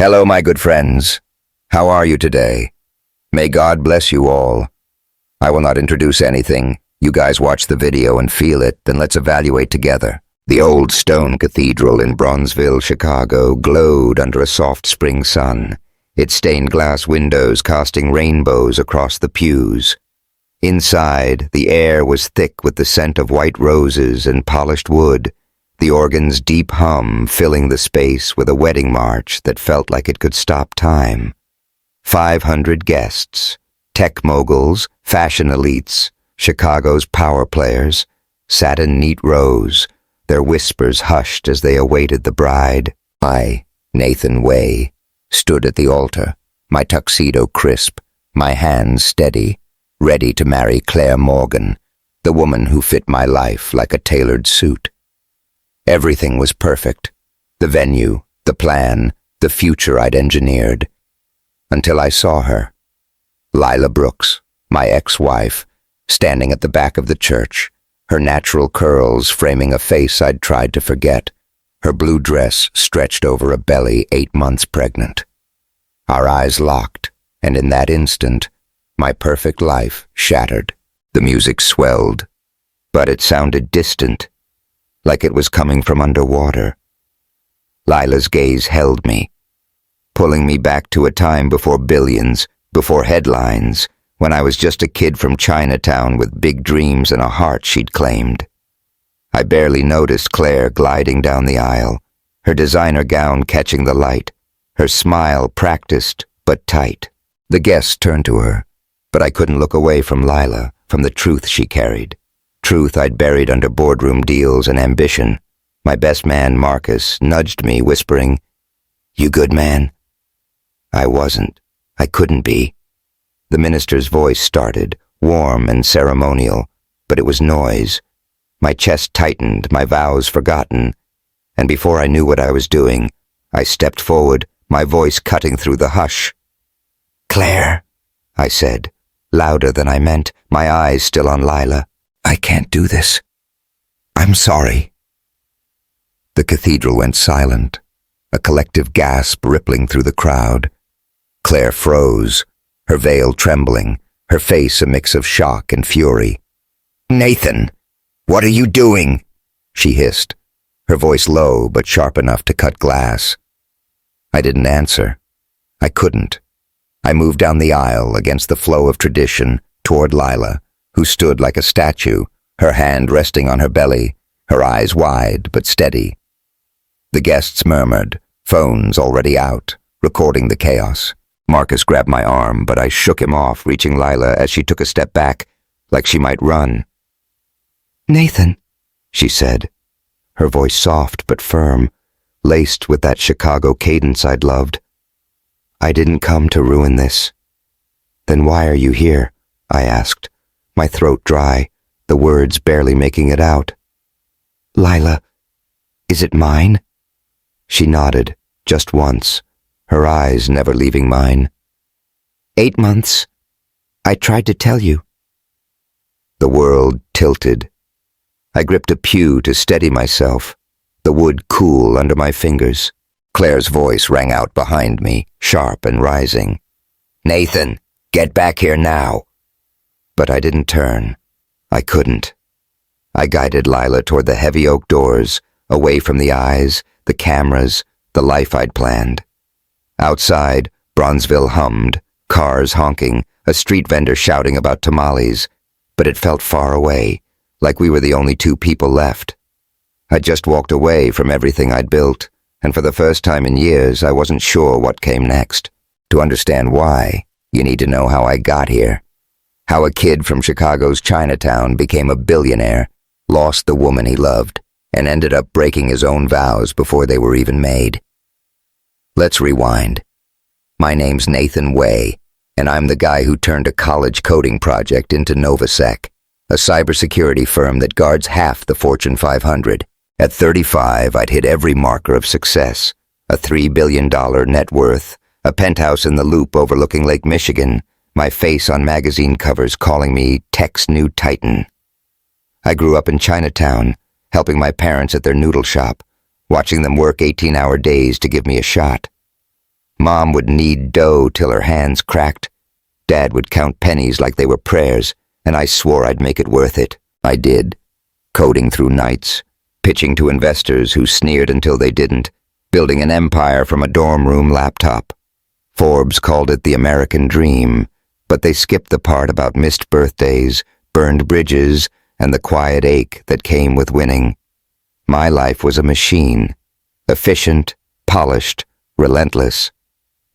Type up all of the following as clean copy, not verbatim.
Hello, my good friends. How are you today? May God bless you all. I will not introduce anything. You guys watch the video and feel it, then let's evaluate together. The old stone cathedral in Bronzeville, Chicago, glowed under a soft spring sun, its stained glass windows casting rainbows across the pews. Inside, the air was thick with the scent of white roses and polished wood, the organ's deep hum filling the space with a wedding march that felt like it could stop time. 500 guests, tech moguls, fashion elites, Chicago's power players, sat in neat rows, their whispers hushed as they awaited the bride. I, Nathan Way, stood at the altar, my tuxedo crisp, my hands steady, ready to marry Claire Morgan, the woman who fit my life like a tailored suit. Everything was perfect. The venue, the plan, the future I'd engineered. Until I saw her. Lila Brooks, my ex-wife, standing at the back of the church, her natural curls framing a face I'd tried to forget, her blue dress stretched over a belly 8 months pregnant. Our eyes locked, and in that instant, my perfect life shattered. The music swelled, but it sounded distant, like it was coming from underwater. Lila's gaze held me, pulling me back to a time before billions, before headlines, when I was just a kid from Chinatown with big dreams and a heart she'd claimed. I barely noticed Claire gliding down the aisle, her designer gown catching the light, her smile practiced but tight. The guests turned to her, but I couldn't look away from Lila, from the truth she carried. Truth I'd buried under boardroom deals and ambition. My best man, Marcus, nudged me, whispering, "You good, man?" I wasn't. I couldn't be. The minister's voice started, warm and ceremonial, but it was noise. My chest tightened, my vows forgotten, and before I knew what I was doing, I stepped forward, my voice cutting through the hush. "Claire," I said, louder than I meant, my eyes still on Lila. "I can't do this. I'm sorry." The cathedral went silent, a collective gasp rippling through the crowd. Claire froze, her veil trembling, her face a mix of shock and fury. "Nathan, what are you doing?" she hissed, her voice low but sharp enough to cut glass. I didn't answer. I couldn't. I moved down the aisle against the flow of tradition toward Lila, who stood like a statue, her hand resting on her belly, her eyes wide but steady. The guests murmured, phones already out, recording the chaos. Marcus grabbed my arm, but I shook him off, reaching Lila as she took a step back, like she might run. "Nathan," she said, her voice soft but firm, laced with that Chicago cadence I'd loved. "I didn't come to ruin this." "Then why are you here?" I asked, my throat dry, the words barely making it out. "Lila, is it mine?" She nodded, just once, her eyes never leaving mine. 8 months. I tried to tell you." The world tilted. I gripped a pew to steady myself, the wood cool under my fingers. Claire's voice rang out behind me, sharp and rising. "Nathan, get back here now." But I didn't turn. I couldn't. I guided Lila toward the heavy oak doors, away from the eyes, the cameras, the life I'd planned. Outside, Bronzeville hummed, cars honking, a street vendor shouting about tamales, but it felt far away, like we were the only 2 people left. I'd just walked away from everything I'd built, and for the first time in years, I wasn't sure what came next. To understand why, you need to know how I got here. How a kid from Chicago's Chinatown became a billionaire, lost the woman he loved, and ended up breaking his own vows before they were even made. Let's rewind. My name's Nathan Way, and I'm the guy who turned a college coding project into Novasec, a cybersecurity firm that guards half the Fortune 500. At 35, I'd hit every marker of success, a $3 billion net worth, a penthouse in the Loop overlooking Lake Michigan, my face on magazine covers calling me Tech's new titan. I grew up in Chinatown, helping my parents at their noodle shop, watching them work 18-hour days to give me a shot. Mom would knead dough till her hands cracked. Dad would count pennies like they were prayers, and I swore I'd make it worth it. I did, coding through nights, pitching to investors who sneered until they didn't, building an empire from a dorm room laptop. Forbes called it the American dream, but they skipped the part about missed birthdays, burned bridges, and the quiet ache that came with winning. My life was a machine, efficient, polished, relentless.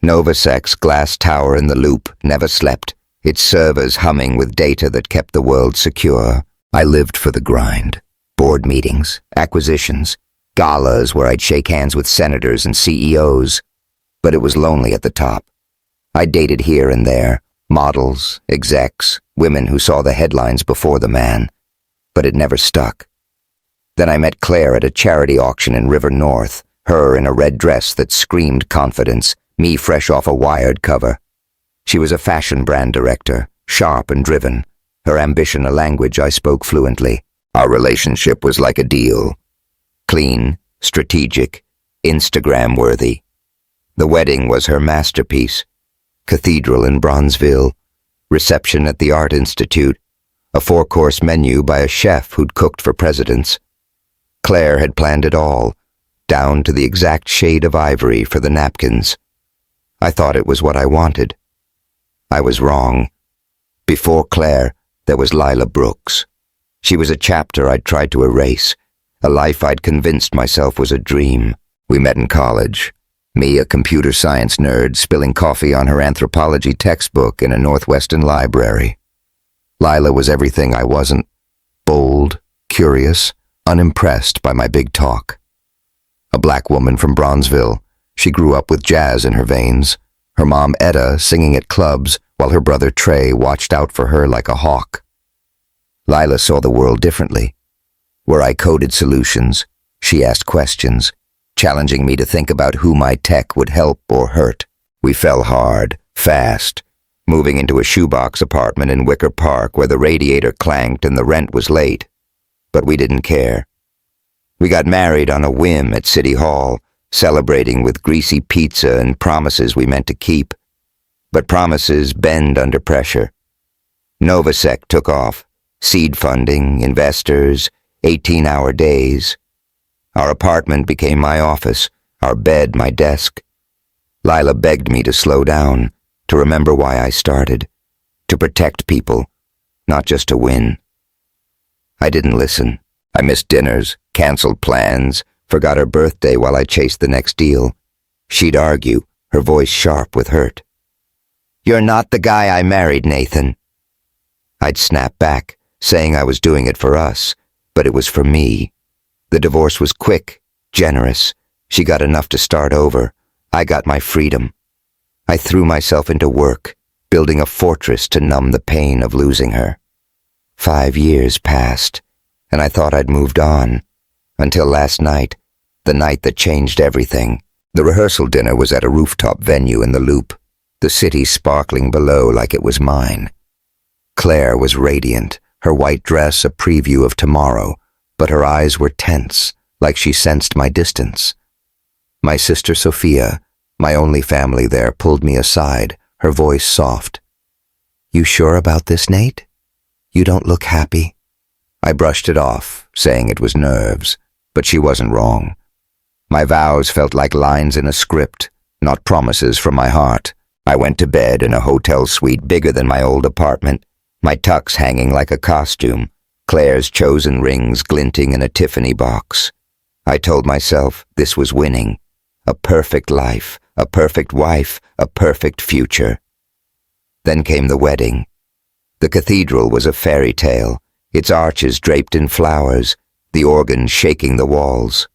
Novosec's glass tower in the loop never slept, its servers humming with data that kept the world secure. I lived for the grind. Board meetings, acquisitions, galas where I'd shake hands with senators and CEOs. But it was lonely at the top. I dated here and there, models, execs, women who saw the headlines before the man. But it never stuck. Then I met Claire at a charity auction in River North, her in a red dress that screamed confidence, me fresh off a Wired cover. She was a fashion brand director, sharp and driven, her ambition a language I spoke fluently. Our relationship was like a deal. Clean, strategic, Instagram-worthy. The wedding was her masterpiece. Cathedral in Bronzeville, reception at the Art Institute, a 4-course menu by a chef who'd cooked for presidents. Claire had planned it all, down to the exact shade of ivory for the napkins. I thought it was what I wanted. I was wrong. Before Claire, there was Lila Brooks. She was a chapter I'd tried to erase, a life I'd convinced myself was a dream. We met in college. Me, a computer science nerd, spilling coffee on her anthropology textbook in a Northwestern library. Lila was everything I wasn't. Bold, curious, unimpressed by my big talk. A black woman from Bronzeville, she grew up with jazz in her veins, her mom Etta singing at clubs while her brother Trey watched out for her like a hawk. Lila saw the world differently. Where I coded solutions, she asked questions, challenging me to think about who my tech would help or hurt. We fell hard, fast, moving into a shoebox apartment in Wicker Park where the radiator clanked and the rent was late. But we didn't care. We got married on a whim at City Hall, celebrating with greasy pizza and promises we meant to keep. But promises bend under pressure. Novosec took off, seed funding, investors, 18-hour days. Our apartment became my office, our bed my desk. Lila begged me to slow down, to remember why I started, to protect people, not just to win. I didn't listen. I missed dinners, canceled plans, forgot her birthday while I chased the next deal. She'd argue, her voice sharp with hurt. "You're not the guy I married, Nathan." I'd snap back, saying I was doing it for us, but it was for me. The divorce was quick, generous. She got enough to start over. I got my freedom. I threw myself into work, building a fortress to numb the pain of losing her. 5 years passed, and I thought I'd moved on. Until last night, the night that changed everything. The rehearsal dinner was at a rooftop venue in the Loop, the city sparkling below like it was mine. Claire was radiant, her white dress a preview of tomorrow, but her eyes were tense, like she sensed my distance. My sister Sophia, my only family there, pulled me aside, her voice soft. "You sure about this, Nate? You don't look happy." I brushed it off, saying it was nerves, but she wasn't wrong. My vows felt like lines in a script, not promises from my heart. I went to bed in a hotel suite bigger than my old apartment, my tux hanging like a costume, Claire's chosen rings glinting in a Tiffany box. I told myself this was winning. A perfect life, a perfect wife, a perfect future. Then came the wedding. The cathedral was a fairy tale, its arches draped in flowers, the organ shaking the walls.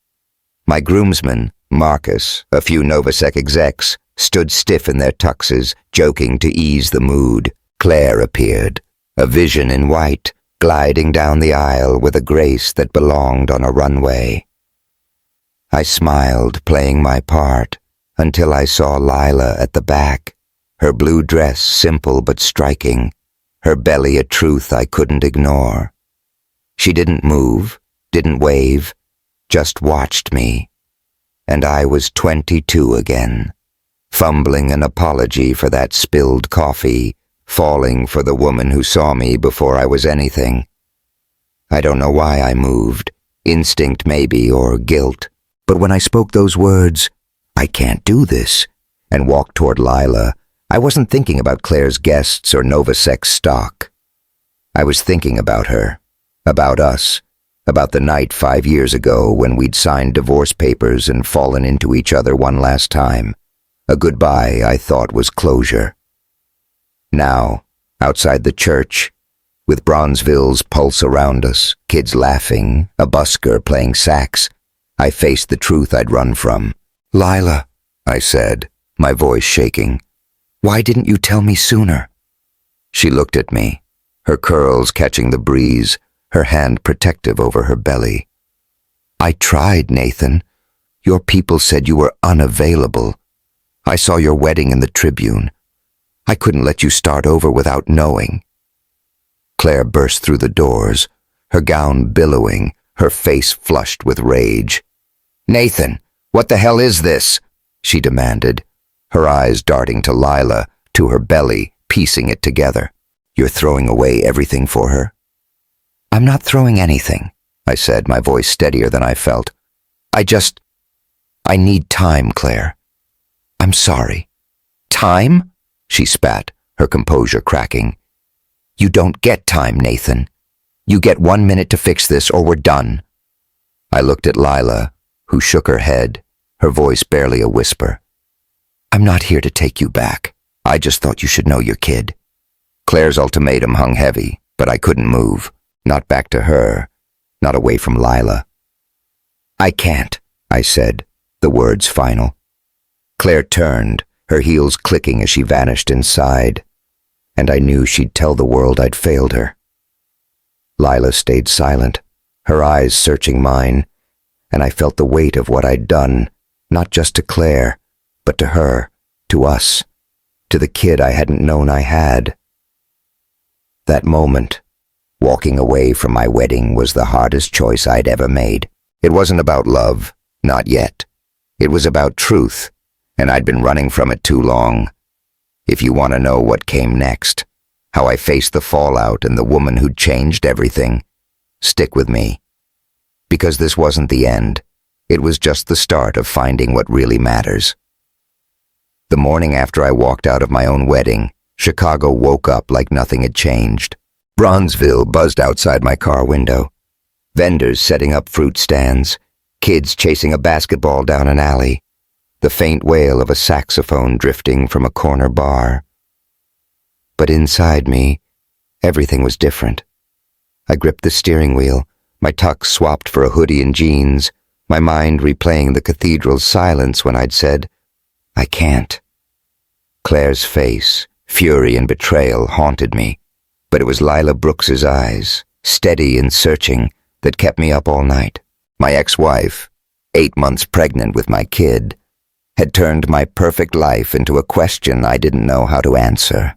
My groomsmen, Marcus, a few Novosec execs, stood stiff in their tuxes, joking to ease the mood. Claire appeared, a vision in white, gliding down the aisle with a grace that belonged on a runway. I smiled, playing my part, until I saw Lila at the back, her blue dress simple but striking, her belly a truth I couldn't ignore. She didn't move, didn't wave, just watched me. And I was 22 again, fumbling an apology for that spilled coffee, falling for the woman who saw me before I was anything. I don't know why I moved, instinct maybe, or guilt, but when I spoke those words, "I can't do this," and walked toward Lila, I wasn't thinking about Claire's guests or Novasec stock. I was thinking about her, about us, about the night 5 years ago when we'd signed divorce papers and fallen into each other one last time. A goodbye I thought was closure. Now, outside the church, with Bronzeville's pulse around us, kids laughing, a busker playing sax, I faced the truth I'd run from. "Lila," I said, my voice shaking, "why didn't you tell me sooner?" She looked at me, her curls catching the breeze, her hand protective over her belly. "I tried, Nathan. Your people said you were unavailable. I saw your wedding in the Tribune. I couldn't let you start over without knowing." Claire burst through the doors, her gown billowing, her face flushed with rage. "Nathan, what the hell is this?" she demanded, her eyes darting to Lila, to her belly, piecing it together. "You're throwing away everything for her?" "I'm not throwing anything," I said, my voice steadier than I felt. I need time, Claire. I'm sorry." "Time?" she spat, her composure cracking. "You don't get time, Nathan. You get 1 minute to fix this or we're done." I looked at Lila, who shook her head, her voice barely a whisper. "I'm not here to take you back. I just thought you should know your kid." Claire's ultimatum hung heavy, but I couldn't move. Not back to her, not away from Lila. "I can't," I said, the words final. Claire turned, her heels clicking as she vanished inside, and I knew she'd tell the world I'd failed her. Lila stayed silent, her eyes searching mine, and I felt the weight of what I'd done, not just to Claire, but to her, to us, to the kid I hadn't known I had. That moment, walking away from my wedding, was the hardest choice I'd ever made. It wasn't about love, not yet. It was about truth, and I'd been running from it too long. If you want to know what came next, how I faced the fallout and the woman who'd changed everything, stick with me. Because this wasn't the end. It was just the start of finding what really matters. The morning after I walked out of my own wedding, Chicago woke up like nothing had changed. Bronzeville buzzed outside my car window. Vendors setting up fruit stands, kids chasing a basketball down an alley, the faint wail of a saxophone drifting from a corner bar. But inside me, everything was different. I gripped the steering wheel, my tux swapped for a hoodie and jeans, my mind replaying the cathedral's silence when I'd said, "I can't." Claire's face, fury and betrayal, haunted me, but it was Lila Brooks's eyes, steady and searching, that kept me up all night. My ex-wife, 8 months pregnant with my kid, had turned my perfect life into a question I didn't know how to answer.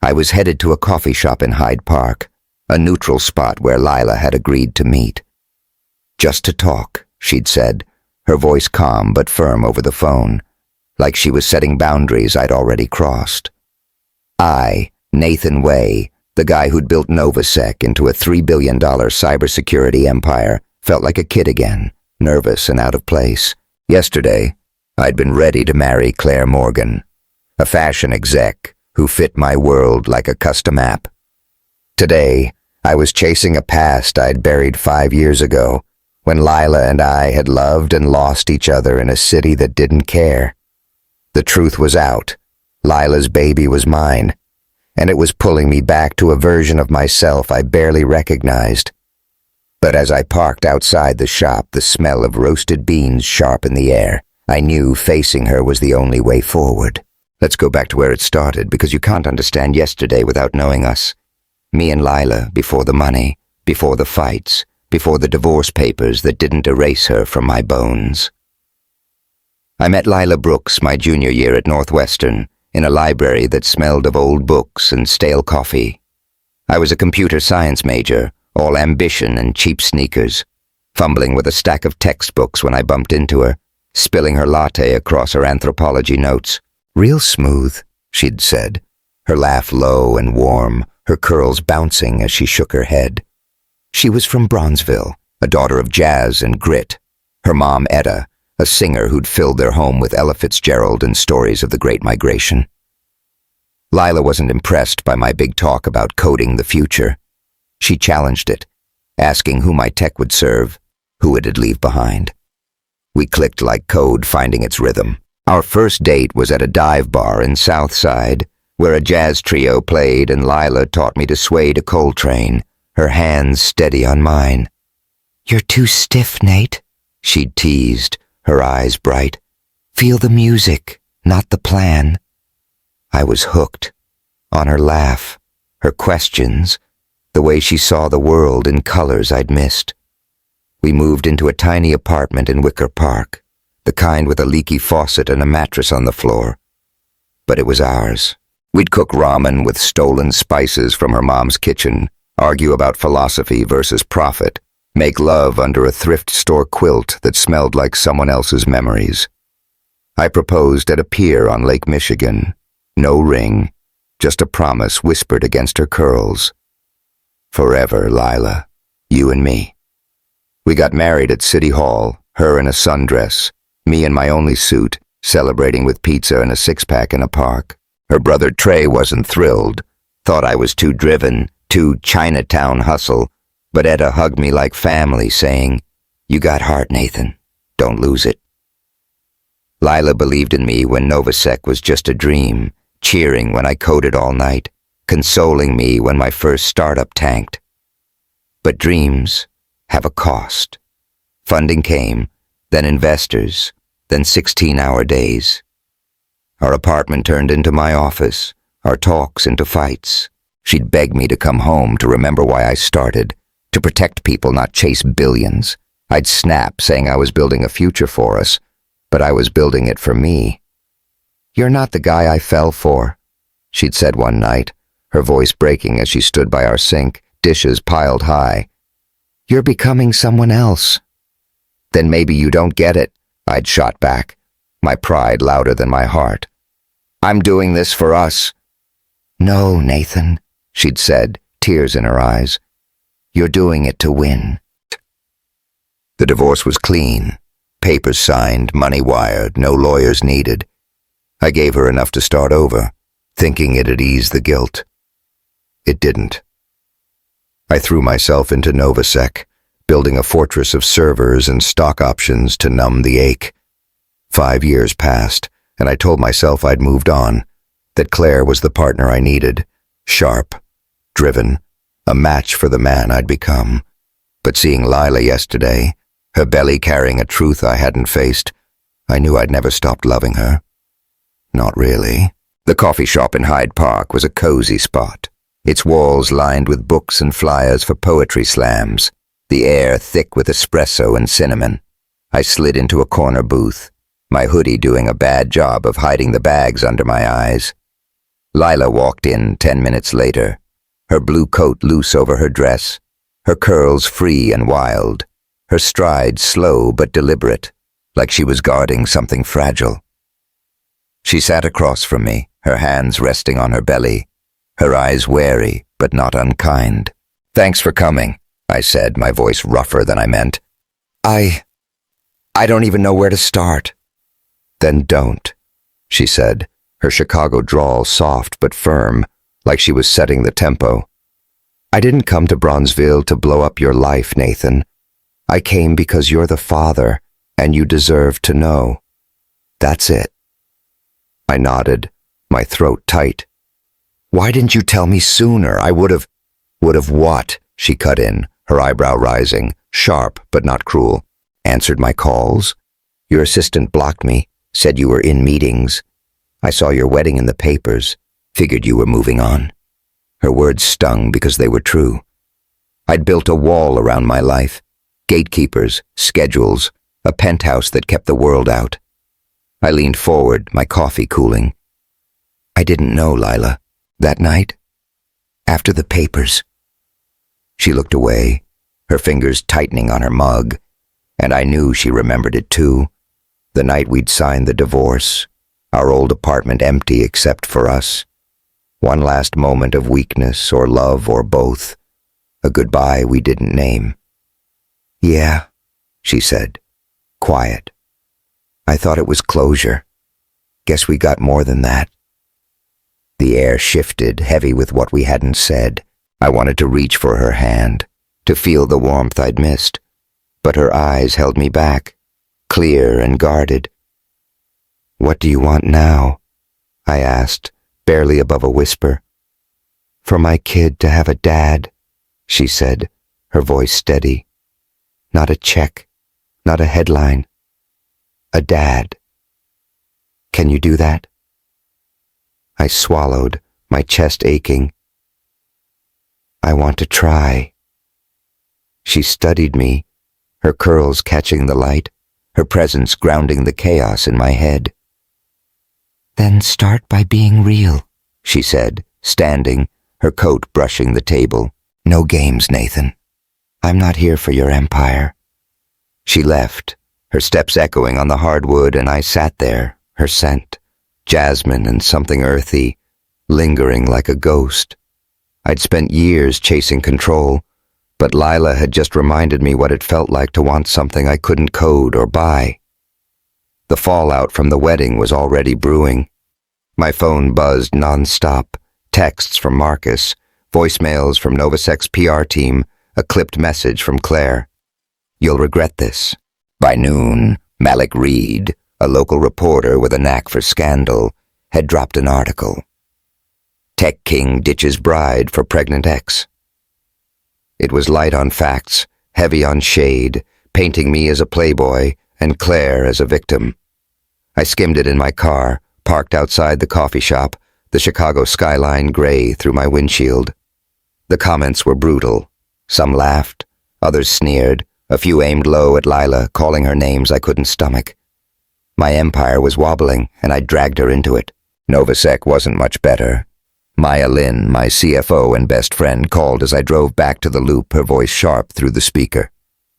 I was headed to a coffee shop in Hyde Park, a neutral spot where Lila had agreed to meet. "Just to talk," she'd said, her voice calm but firm over the phone, like she was setting boundaries I'd already crossed. I, Nathan Way, the guy who'd built Novasec into a $3 billion cybersecurity empire, felt like a kid again, nervous and out of place. Yesterday, I'd been ready to marry Claire Morgan, a fashion exec who fit my world like a custom app. Today, I was chasing a past I'd buried 5 years ago, when Lila and I had loved and lost each other in a city that didn't care. The truth was out. Lila's baby was mine, and it was pulling me back to a version of myself I barely recognized. But as I parked outside the shop, the smell of roasted beans sharp in the air, I knew facing her was the only way forward. Let's go back to where it started, because you can't understand yesterday without knowing us. Me and Lila, before the money, before the fights, before the divorce papers that didn't erase her from my bones. I met Lila Brooks my junior year at Northwestern, in a library that smelled of old books and stale coffee. I was a computer science major, all ambition and cheap sneakers, fumbling with a stack of textbooks when I bumped into her, spilling her latte across her anthropology notes. "Real smooth," she'd said, her laugh low and warm, her curls bouncing as she shook her head. She was from Bronzeville, a daughter of jazz and grit. Her mom, Etta, a singer who'd filled their home with Ella Fitzgerald and stories of the Great Migration. Lila wasn't impressed by my big talk about coding the future. She challenged it, asking who my tech would serve, who it'd leave behind. We clicked like code, finding its rhythm. Our first date was at a dive bar in Southside, where a jazz trio played and Lila taught me to sway to Coltrane, her hands steady on mine. "You're too stiff, Nate," she'd teased, her eyes bright. "Feel the music, not the plan." I was hooked on her laugh, her questions, the way she saw the world in colors I'd missed. We moved into a tiny apartment in Wicker Park, the kind with a leaky faucet and a mattress on the floor. But it was ours. We'd cook ramen with stolen spices from her mom's kitchen, argue about philosophy versus profit, make love under a thrift store quilt that smelled like someone else's memories. I proposed at a pier on Lake Michigan. No ring, just a promise whispered against her curls. "Forever, Lila, you and me." We got married at City Hall, her in a sundress, me in my only suit, celebrating with pizza and a six-pack in a park. Her brother Trey wasn't thrilled, thought I was too driven, too Chinatown hustle, but Etta hugged me like family, saying, "You got heart, Nathan. Don't lose it." Lila believed in me when Novasec was just a dream, cheering when I coded all night, consoling me when my first startup tanked. But dreams have a cost. Funding came, then investors, then 16-hour days. Our apartment turned into my office, our talks into fights. She'd beg me to come home to remember why I started, to protect people, not chase billions. I'd snap, saying I was building a future for us, but I was building it for me. "You're not the guy I fell for," she'd said one night, her voice breaking as she stood by our sink, dishes piled high. "You're becoming someone else." "Then maybe you don't get it," I'd shot back, my pride louder than my heart. "I'm doing this for us." "No, Nathan," she'd said, tears in her eyes. "You're doing it to win." The divorce was clean. Papers signed, money wired, no lawyers needed. I gave her enough to start over, thinking it'd ease the guilt. It didn't. I threw myself into Novasec, building a fortress of servers and stock options to numb the ache. 5 years passed, and I told myself I'd moved on, that Claire was the partner I needed, sharp, driven, a match for the man I'd become. But seeing Lila yesterday, her belly carrying a truth I hadn't faced, I knew I'd never stopped loving her. Not really. The coffee shop in Hyde Park was a cozy spot, its walls lined with books and flyers for poetry slams, the air thick with espresso and cinnamon. I slid into a corner booth, my hoodie doing a bad job of hiding the bags under my eyes. Lila walked in 10 minutes later, her blue coat loose over her dress, her curls free and wild, her stride slow but deliberate, like she was guarding something fragile. She sat across from me, her hands resting on her belly, her eyes wary but not unkind. "Thanks for coming," I said, my voice rougher than I meant. I don't even know where to start." "Then don't," she said, her Chicago drawl soft but firm, like she was setting the tempo. "I didn't come to Bronzeville to blow up your life, Nathan. I came because you're the father, and you deserve to know. That's it." I nodded, my throat tight. "Why didn't you tell me sooner? I would've..." "Would've what?" she cut in, her eyebrow rising, sharp but not cruel. "Answered my calls? Your assistant blocked me, said you were in meetings. I saw your wedding in the papers, figured you were moving on." Her words stung because they were true. I'd built a wall around my life, gatekeepers, schedules, a penthouse that kept the world out. I leaned forward, my coffee cooling. "I didn't know, Lila. That night? After the papers." She looked away, her fingers tightening on her mug, and I knew she remembered it too. The night we'd signed the divorce, our old apartment empty except for us. One last moment of weakness or love or both. A goodbye we didn't name. "Yeah," she said, quiet. I thought it was closure. Guess we got more than that. The air shifted, heavy with what we hadn't said. I wanted to reach for her hand, to feel the warmth I'd missed, but her eyes held me back, clear and guarded. "What do you want now?" I asked, barely above a whisper. "For my kid to have a dad," she said, her voice steady. "Not a check, not a headline. A dad. Can you do that?" I swallowed, my chest aching. "I want to try." She studied me, her curls catching the light, her presence grounding the chaos in my head. "Then start by being real," she said, standing, her coat brushing the table. "No games, Nathan. I'm not here for your empire." She left, her steps echoing on the hardwood, and I sat there, her scent, jasmine and something earthy, lingering like a ghost. I'd spent years chasing control, but Lila had just reminded me what it felt like to want something I couldn't code or buy. The fallout from the wedding was already brewing. My phone buzzed nonstop, texts from Marcus, voicemails from Novasec's PR team, a clipped message from Claire. "You'll regret this." By noon, Malik Reed, a local reporter with a knack for scandal, had dropped an article. Tech King ditches bride for pregnant ex. It was light on facts, heavy on shade, painting me as a playboy and Claire as a victim. I skimmed it in my car, parked outside the coffee shop, the Chicago skyline gray through my windshield. The comments were brutal. Some laughed, others sneered, a few aimed low at Lila, calling her names I couldn't stomach. My empire was wobbling, and I dragged her into it. Novasec wasn't much better. Maya Lynn, my CFO and best friend, called as I drove back to the loop, her voice sharp through the speaker.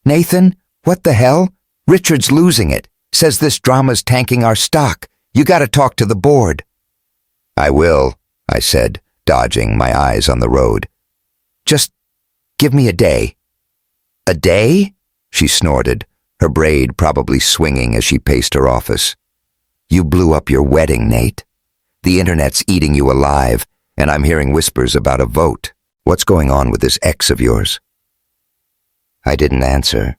"Nathan, what the hell? Richard's losing it. Says this drama's tanking our stock. You gotta talk to the board." "I will," I said, dodging, my eyes on the road. "Just give me a day." "A day?" she snorted, her braid probably swinging as she paced her office. "You blew up your wedding, Nate. The internet's eating you alive, and I'm hearing whispers about a vote. What's going on with this ex of yours?" I didn't answer,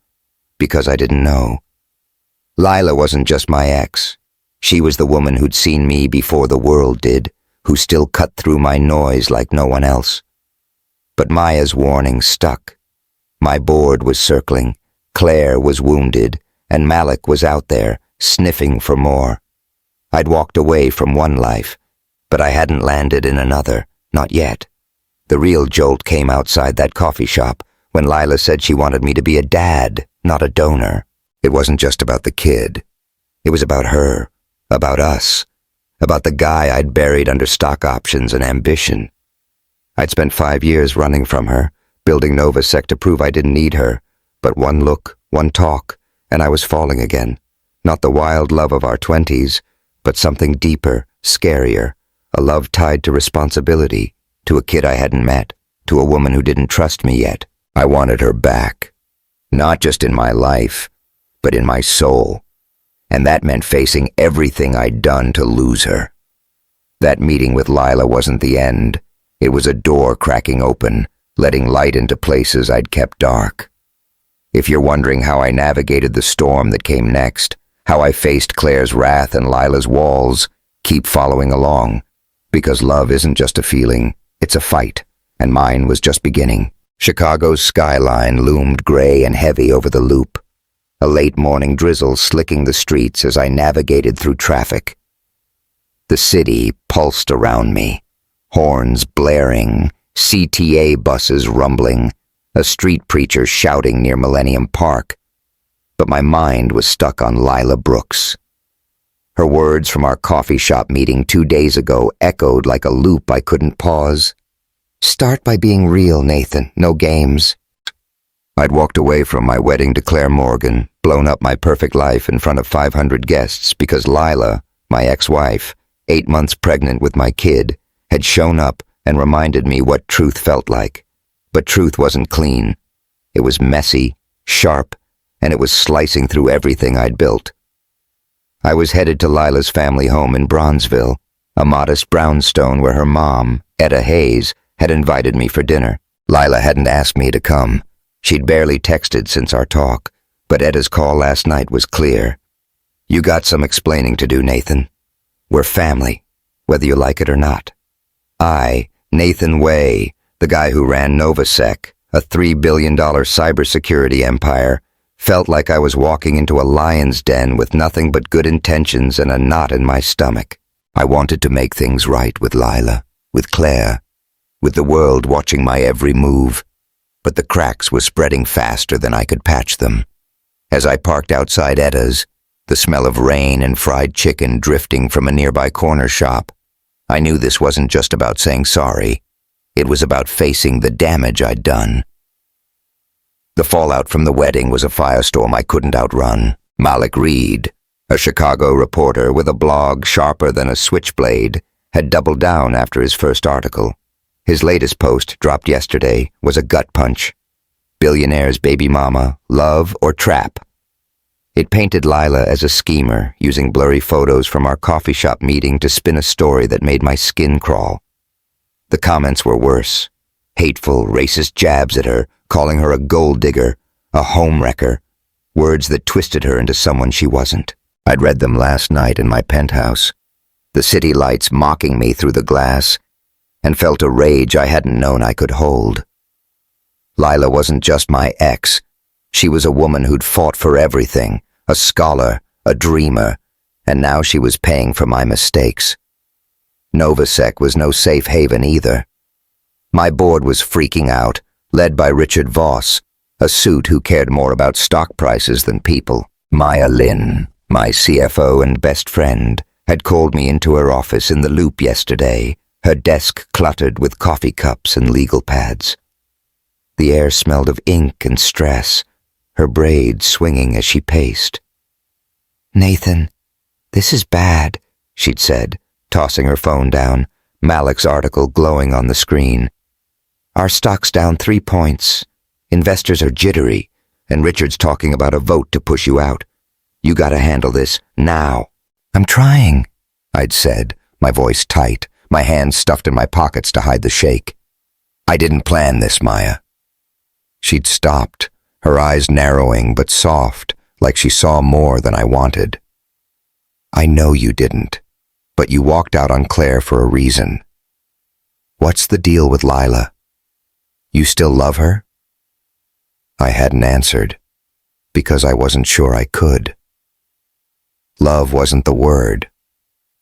because I didn't know. Lila wasn't just my ex. She was the woman who'd seen me before the world did, who still cut through my noise like no one else. But Maya's warning stuck. My board was circling, Claire was wounded, and Malik was out there, sniffing for more. I'd walked away from one life, but I hadn't landed in another, not yet. The real jolt came outside that coffee shop, when Lila said she wanted me to be a dad, not a donor. It wasn't just about the kid. It was about her, about us, about the guy I'd buried under stock options and ambition. I'd spent 5 years running from her, building Novasec to prove I didn't need her, but one look, one talk, and I was falling again. Not the wild love of our 20s, but something deeper, scarier, a love tied to responsibility, to a kid I hadn't met, to a woman who didn't trust me yet. I wanted her back. Not just in my life, but in my soul. And that meant facing everything I'd done to lose her. That meeting with Lila wasn't the end. It was a door cracking open, letting light into places I'd kept dark. If you're wondering how I navigated the storm that came next, how I faced Claire's wrath and Lila's walls, keep following along. Because love isn't just a feeling, it's a fight, and mine was just beginning. Chicago's skyline loomed gray and heavy over the loop. A late morning drizzle slicking the streets as I navigated through traffic. The city pulsed around me, horns blaring, CTA buses rumbling, a street preacher shouting near Millennium Park. But my mind was stuck on Lila Brooks. Her words from our coffee shop meeting 2 days ago echoed like a loop I couldn't pause. "Start by being real, Nathan, no games." I'd walked away from my wedding to Claire Morgan, blown up my perfect life in front of 500 guests because Lila, my ex-wife, 8 months pregnant with my kid, had shown up and reminded me what truth felt like. But truth wasn't clean. It was messy, sharp, and it was slicing through everything I'd built. I was headed to Lila's family home in Bronzeville, a modest brownstone where her mom, Etta Hayes, had invited me for dinner. Lila hadn't asked me to come. She'd barely texted since our talk, but Etta's call last night was clear. "You got some explaining to do, Nathan. We're family, whether you like it or not." I, Nathan Way, the guy who ran Novasec, a $3 billion cybersecurity empire, felt like I was walking into a lion's den with nothing but good intentions and a knot in my stomach. I wanted to make things right with Lila, with Claire, with the world watching my every move, but the cracks were spreading faster than I could patch them. As I parked outside Etta's, the smell of rain and fried chicken drifting from a nearby corner shop, I knew this wasn't just about saying sorry. It was about facing the damage I'd done. The fallout from the wedding was a firestorm I couldn't outrun. Malik Reed, a Chicago reporter with a blog sharper than a switchblade, had doubled down after his first article. His latest post, dropped yesterday, was a gut punch. Billionaire's baby mama, love or trap? It painted Lila as a schemer, using blurry photos from our coffee shop meeting to spin a story that made my skin crawl. The comments were worse. Hateful, racist jabs at her, calling her a gold digger, a homewrecker, words that twisted her into someone she wasn't. I'd read them last night in my penthouse, the city lights mocking me through the glass, and felt a rage I hadn't known I could hold. Lila wasn't just my ex. She was a woman who'd fought for everything, a scholar, a dreamer, and now she was paying for my mistakes. Novasec was no safe haven either. My board was freaking out, led by Richard Voss, a suit who cared more about stock prices than people. Maya Lin, my CFO and best friend, had called me into her office in the Loop yesterday, her desk cluttered with coffee cups and legal pads. The air smelled of ink and stress, her braids swinging as she paced. "Nathan, this is bad," she'd said, tossing her phone down, Malik's article glowing on the screen. "Our stock's down 3 points. Investors are jittery, and Richard's talking about a vote to push you out. You gotta handle this now." "I'm trying," I'd said, my voice tight, my hands stuffed in my pockets to hide the shake. "I didn't plan this, Maya." She'd stopped, her eyes narrowing but soft, like she saw more than I wanted. "I know you didn't, but you walked out on Claire for a reason. What's the deal with Lila? You still love her?" I hadn't answered, because I wasn't sure I could. Love wasn't the word.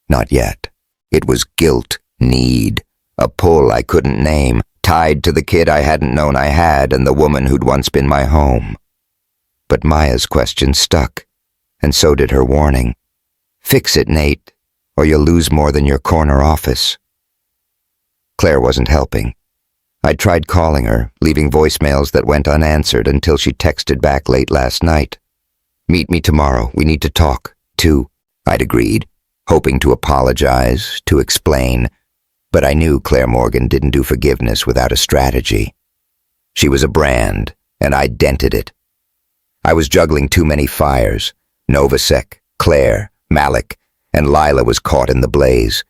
Not yet. It was guilt, need, a pull I couldn't name, tied to the kid I hadn't known I had and the woman who'd once been my home. But Maya's question stuck, and so did her warning. "Fix it, Nate, or you'll lose more than your corner office." Claire wasn't helping. I'd tried calling her, leaving voicemails that went unanswered until she texted back late last night. "Meet me tomorrow, we need to talk, too," I'd agreed, hoping to apologize, to explain, but I knew Claire Morgan didn't do forgiveness without a strategy. She was a brand, and I'd dented it. I was juggling too many fires. Novasec, Claire, Malik, and Lila was caught in the blaze.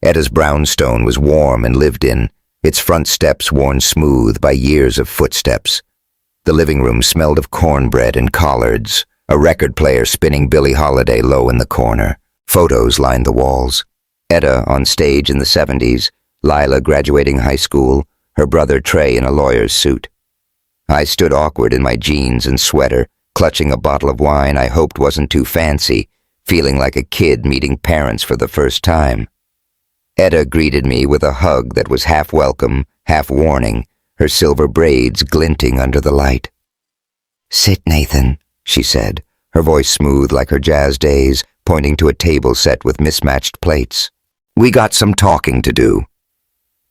Etta's brownstone was warm and lived in, its front steps worn smooth by years of footsteps. The living room smelled of cornbread and collards, a record player spinning Billie Holiday low in the corner. Photos lined the walls. Etta on stage in the 70s, Lila graduating high school, her brother Trey in a lawyer's suit. I stood awkward in my jeans and sweater, clutching a bottle of wine I hoped wasn't too fancy, feeling like a kid meeting parents for the first time. Etta greeted me with a hug that was half welcome, half warning, her silver braids glinting under the light. "Sit, Nathan," she said, her voice smooth like her jazz days, pointing to a table set with mismatched plates. "We got some talking to do."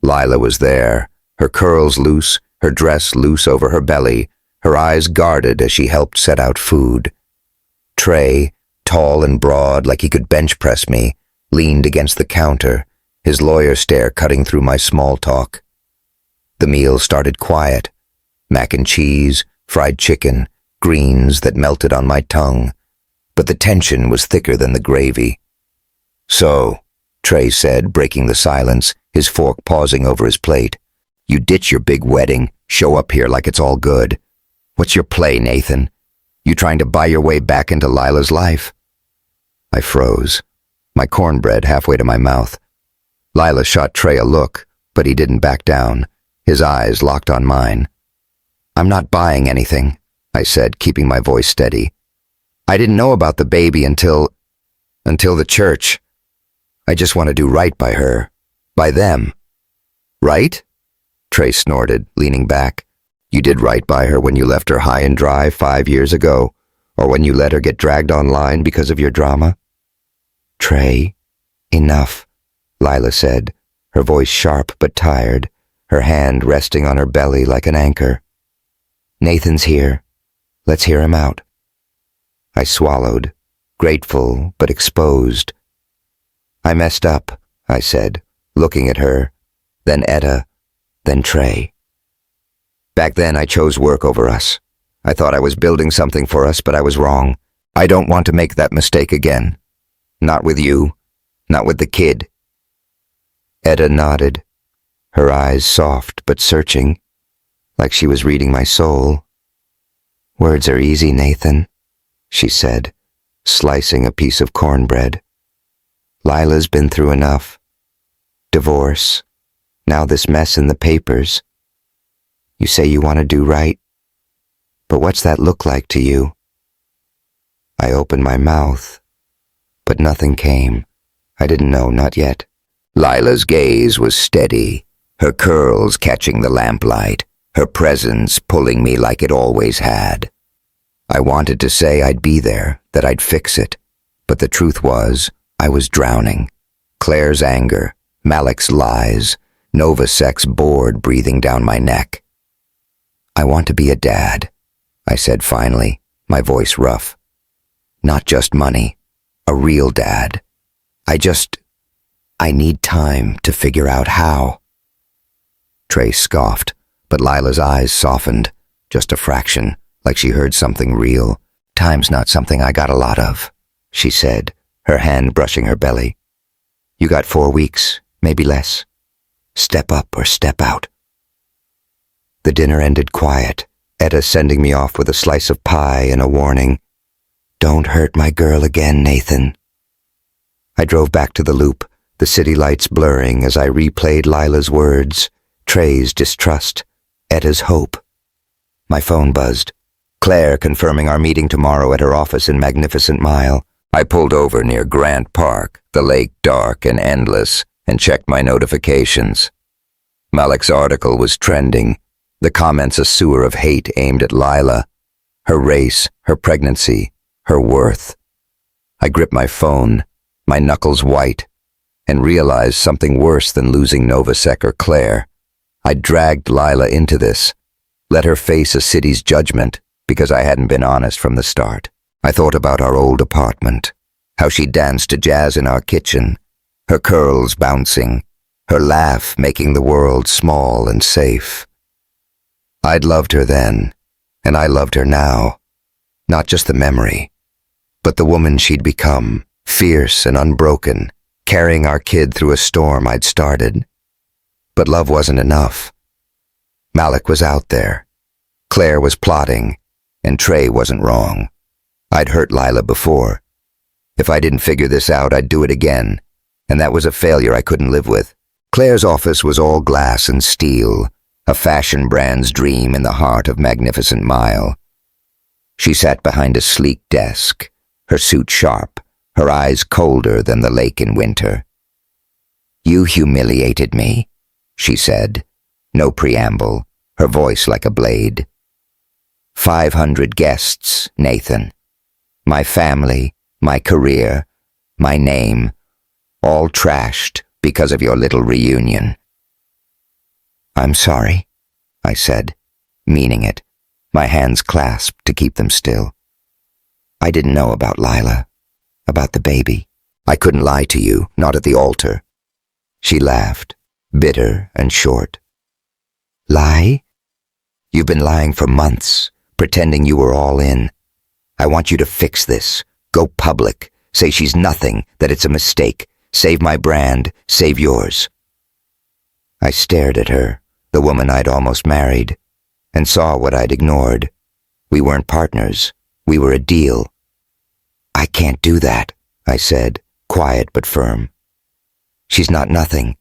Lila was there, her curls loose, her dress loose over her belly, her eyes guarded as she helped set out food. Trey, tall and broad like he could bench press me, leaned against the counter, his lawyer stare cutting through my small talk. The meal started quiet. Mac and cheese, fried chicken, greens that melted on my tongue, but the tension was thicker than the gravy. "So," Trey said, breaking the silence, his fork pausing over his plate, "you ditch your big wedding, show up here like it's all good. What's your play, Nathan? You trying to buy your way back into Lila's life?" I froze, my cornbread halfway to my mouth. Lila shot Trey a look, but he didn't back down, his eyes locked on mine. "I'm not buying anything," I said, keeping my voice steady. "I didn't know about the baby until the church. I just want to do right by her, by them." "Right?" Trey snorted, leaning back. "You did right by her when you left her high and dry 5 years ago, or when you let her get dragged online because of your drama?" "Trey, enough," Lila said, her voice sharp but tired, her hand resting on her belly like an anchor. "Nathan's here. Let's hear him out." I swallowed, grateful but exposed. "I messed up," I said, looking at her, then Etta, then Trey. "Back then I chose work over us. I thought I was building something for us, but I was wrong. I don't want to make that mistake again. Not with you, not with the kid." Etta nodded, her eyes soft but searching, like she was reading my soul. "Words are easy, Nathan," she said, slicing a piece of cornbread. "Lila's been through enough. Divorce, now this mess in the papers. You say you want to do right, but what's that look like to you?" I opened my mouth, but nothing came. I didn't know, not yet. Lila's gaze was steady, her curls catching the lamplight, her presence pulling me like it always had. I wanted to say I'd be there, that I'd fix it, but the truth was, I was drowning. Claire's anger, Malik's lies, Novacek's bored breathing down my neck. "I want to be a dad," I said finally, my voice rough. "Not just money, a real dad. I need time to figure out how." Trey scoffed, but Lila's eyes softened, just a fraction, like she heard something real. "Time's not something I got a lot of," she said, her hand brushing her belly. "You got 4 weeks, maybe less. Step up or step out." The dinner ended quiet, Etta sending me off with a slice of pie and a warning. "Don't hurt my girl again, Nathan." I drove back to the loop, the city lights blurring as I replayed Lila's words, Trey's distrust, Etta's hope. My phone buzzed. Claire confirming our meeting tomorrow at her office in Magnificent Mile. I pulled over near Grant Park, the lake dark and endless, and checked my notifications. Malik's article was trending, the comments a sewer of hate aimed at Lila, her race, her pregnancy, her worth. I gripped my phone, my knuckles white, and realized something worse than losing Novacek or Claire. I'd dragged Lila into this, let her face a city's judgment because I hadn't been honest from the start. I thought about our old apartment, how she danced to jazz in our kitchen, her curls bouncing, her laugh making the world small and safe. I'd loved her then, and I loved her now. Not just the memory, but the woman she'd become, fierce and unbroken, carrying our kid through a storm I'd started. But love wasn't enough. Malik was out there. Claire was plotting, and Trey wasn't wrong. I'd hurt Lila before. If I didn't figure this out, I'd do it again, and that was a failure I couldn't live with. Claire's office was all glass and steel, a fashion brand's dream in the heart of Magnificent Mile. She sat behind a sleek desk, her suit sharp, her eyes colder than the lake in winter. "You humiliated me," she said, no preamble, her voice like a blade. 500 guests, Nathan. My family, my career, my name, all trashed because of your little reunion. "I'm sorry," I said, meaning it, my hands clasped to keep them still. I didn't know about Lila, about the baby. I couldn't lie to you, not at the altar. She laughed, bitter and short. Lie? You've been lying for months, pretending you were all in. I want you to fix this. Go public. Say she's nothing, that it's a mistake. Save my brand, save yours. I stared at her, the woman I'd almost married, and saw what I'd ignored. We weren't partners. We were a deal. I can't do that, I said, quiet but firm. She's not nothing.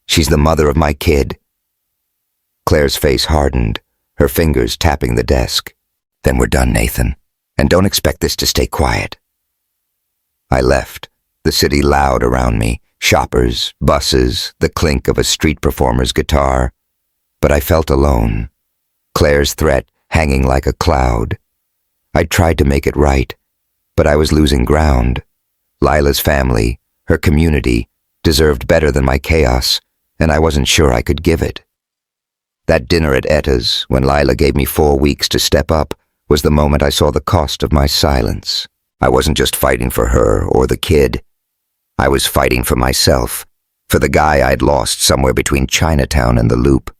She's the mother of my kid. Claire's face hardened, her fingers tapping the desk. Then we're done, Nathan, and don't expect this to stay quiet. I left, the city loud around me, shoppers, buses, the clink of a street performer's guitar. But I felt alone, Claire's threat hanging like a cloud. I tried to make it right, but I was losing ground. Lila's family, her community, deserved better than my chaos, and I wasn't sure I could give it. That dinner at Etta's, when Lila gave me 4 weeks to step up, was the moment I saw the cost of my silence. I wasn't just fighting for her or the kid. I was fighting for myself, for the guy I'd lost somewhere between Chinatown and the Loop.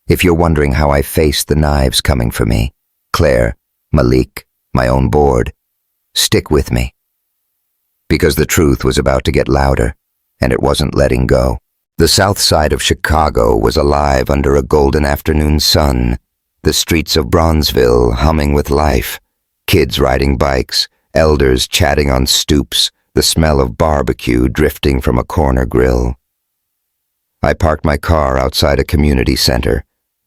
If you're wondering how I faced the knives coming for me, Claire, Malik, my own board, stick with me. Because the truth was about to get louder, and it wasn't letting go. The south side of Chicago was alive under a golden afternoon sun, the streets of Bronzeville humming with life, kids riding bikes, elders chatting on stoops, the smell of barbecue drifting from a corner grill. I parked my car outside a community center,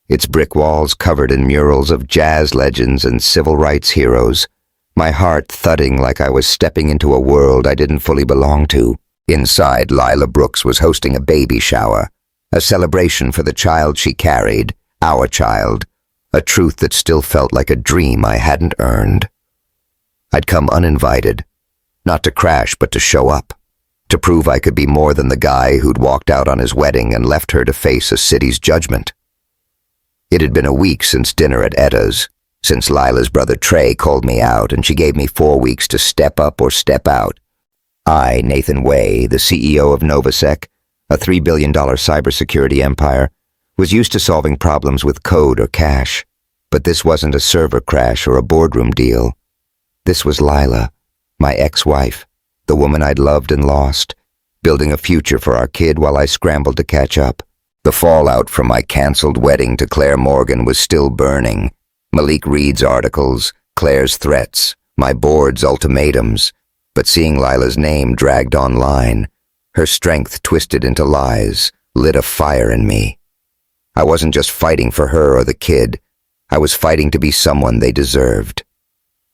its brick walls covered in murals of jazz legends and civil rights heroes, my heart thudding like I was stepping into a world I didn't fully belong to. Inside, Lila Brooks was hosting a baby shower, a celebration for the child she carried, our child, a truth that still felt like a dream I hadn't earned. I'd come uninvited, not to crash but to show up, to prove I could be more than the guy who'd walked out on his wedding and left her to face a city's judgment. It had been a week since dinner at Etta's, since Lila's brother Trey called me out and she gave me 4 weeks to step up or step out. I, Nathan Way, the CEO of Novasec, a $3 billion cybersecurity empire, was used to solving problems with code or cash. But this wasn't a server crash or a boardroom deal. This was Lila, my ex-wife, the woman I'd loved and lost, building a future for our kid while I scrambled to catch up. The fallout from my canceled wedding to Claire Morgan was still burning. Malik Reed's articles, Claire's threats, my board's ultimatums. But seeing Lila's name dragged online, her strength twisted into lies, lit a fire in me. I wasn't just fighting for her or the kid. I was fighting to be someone they deserved.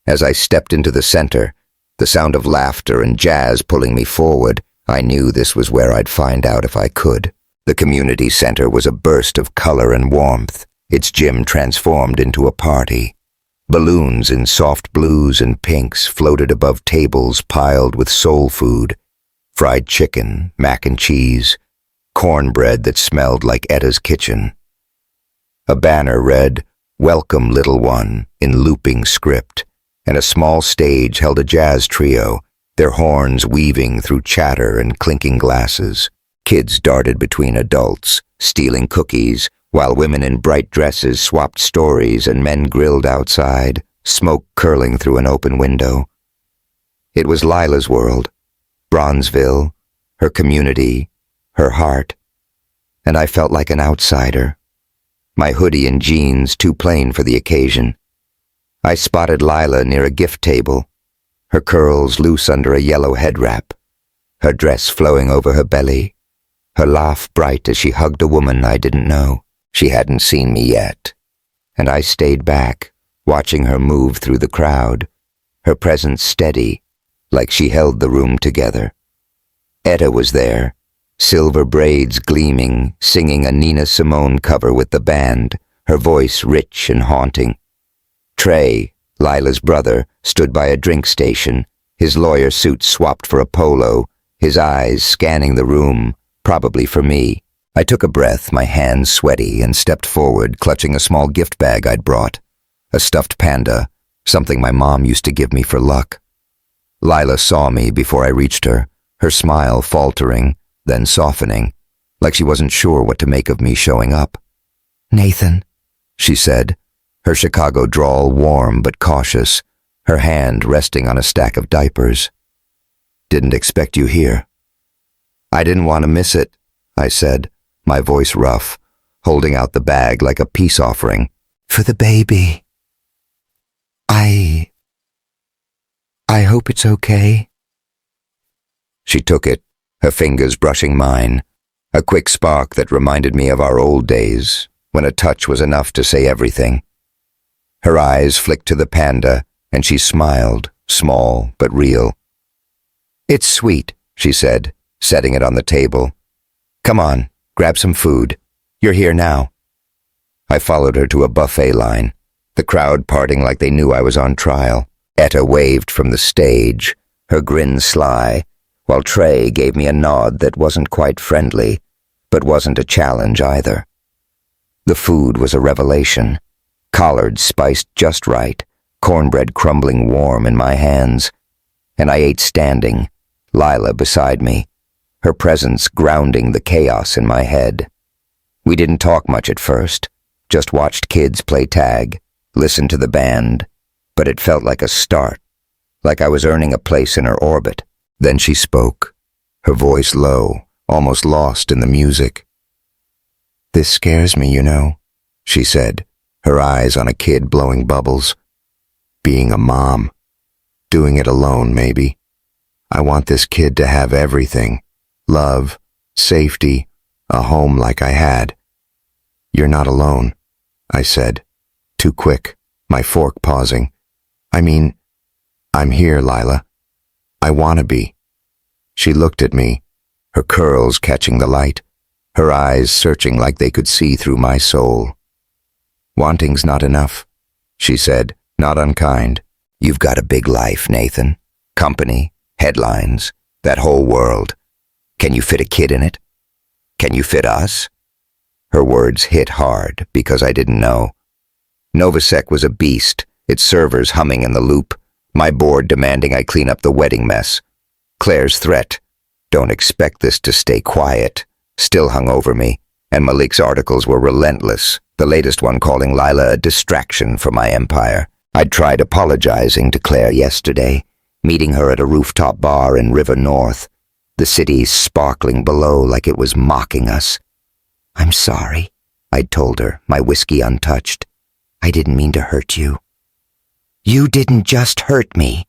As I stepped into the center, the sound of laughter and jazz pulling me forward, I knew this was where I'd find out if I could. The community center was a burst of color and warmth, its gym transformed into a party. Balloons in soft blues and pinks floated above tables piled with soul food, fried chicken, mac and cheese, cornbread that smelled like Etta's kitchen. A banner read, "Welcome, little one," in looping script, and a small stage held a jazz trio, their horns weaving through chatter and clinking glasses. Kids darted between adults, stealing cookies, while women in bright dresses swapped stories and men grilled outside, smoke curling through an open window. It was Lila's world, Bronzeville, her community, her heart, and I felt like an outsider, my hoodie and jeans too plain for the occasion. I spotted Lila near a gift table, her curls loose under a yellow head wrap, her dress flowing over her belly, her laugh bright as she hugged a woman I didn't know. She hadn't seen me yet, and I stayed back, watching her move through the crowd, her presence steady, like she held the room together. Etta was there, silver braids gleaming, singing a Nina Simone cover with the band, her voice rich and haunting. Trey, Lila's brother, stood by a drink station, his lawyer suit swapped for a polo, his eyes scanning the room, probably for me. I took a breath, my hands sweaty, and stepped forward, clutching a small gift bag I'd brought. a stuffed panda, something my mom used to give me for luck. Lila saw me before I reached her, her smile faltering, then softening, like she wasn't sure what to make of me showing up. "Nathan," she said, her Chicago drawl warm but cautious, her hand resting on a stack of diapers. "Didn't expect you here." "I didn't want to miss it," I said, my voice rough, holding out the bag like a peace offering. "For the baby. I hope it's okay." She took it, her fingers brushing mine, a quick spark that reminded me of our old days, when a touch was enough to say everything. Her eyes flicked to the panda, and she smiled, small but real. "It's sweet," she said, setting it on the table. "Come on, grab some food. You're here now." I followed her to a buffet line, the crowd parting like they knew I was on trial. Etta waved from the stage, her grin sly, while Trey gave me a nod that wasn't quite friendly, but wasn't a challenge either. The food was a revelation. Collards spiced just right, cornbread crumbling warm in my hands, and I ate standing, Lila beside me, her presence grounding the chaos in my head. We didn't talk much at first, just watched kids play tag, listened to the band, but it felt like a start, like I was earning a place in her orbit. Then she spoke, her voice low, almost lost in the music. "This scares me, you know," she said, her eyes on a kid blowing bubbles. "Being a mom. Doing it alone, maybe. I want this kid to have everything. Love, safety, a home like I had." "You're not alone," I said, too quick, my fork pausing. I'm here, Lila. I want to be." She looked at me, her curls catching the light, her eyes searching like they could see through my soul. "Wanting's not enough," she said, not unkind. "You've got a big life, Nathan. Company, headlines, that whole world. Can you fit a kid in it? Can you fit us?" Her words hit hard because I didn't know. Novasec was a beast, its servers humming in the loop, my board demanding I clean up the wedding mess. Claire's threat, "Don't expect this to stay quiet," still hung over me, and Malik's articles were relentless, the latest one calling Lila a distraction for my empire. I'd tried apologizing to Claire yesterday, meeting her at a rooftop bar in River North, the city sparkling below like it was mocking us. "I'm sorry," I'd told her, my whiskey untouched. "I didn't mean to hurt you." "You didn't just hurt me,"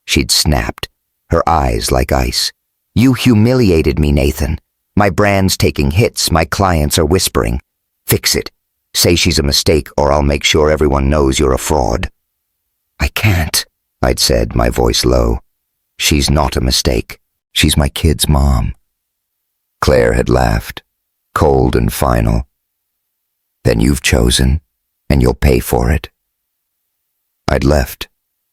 she'd snapped, her eyes like ice. "You humiliated me, Nathan. My brand's taking hits, my clients are whispering. Fix it. Say she's a mistake or I'll make sure everyone knows you're a fraud." "I can't," I'd said, my voice low. "She's not a mistake. She's my kid's mom." Claire had laughed, cold and final. "Then you've chosen, and you'll pay for it." I'd left,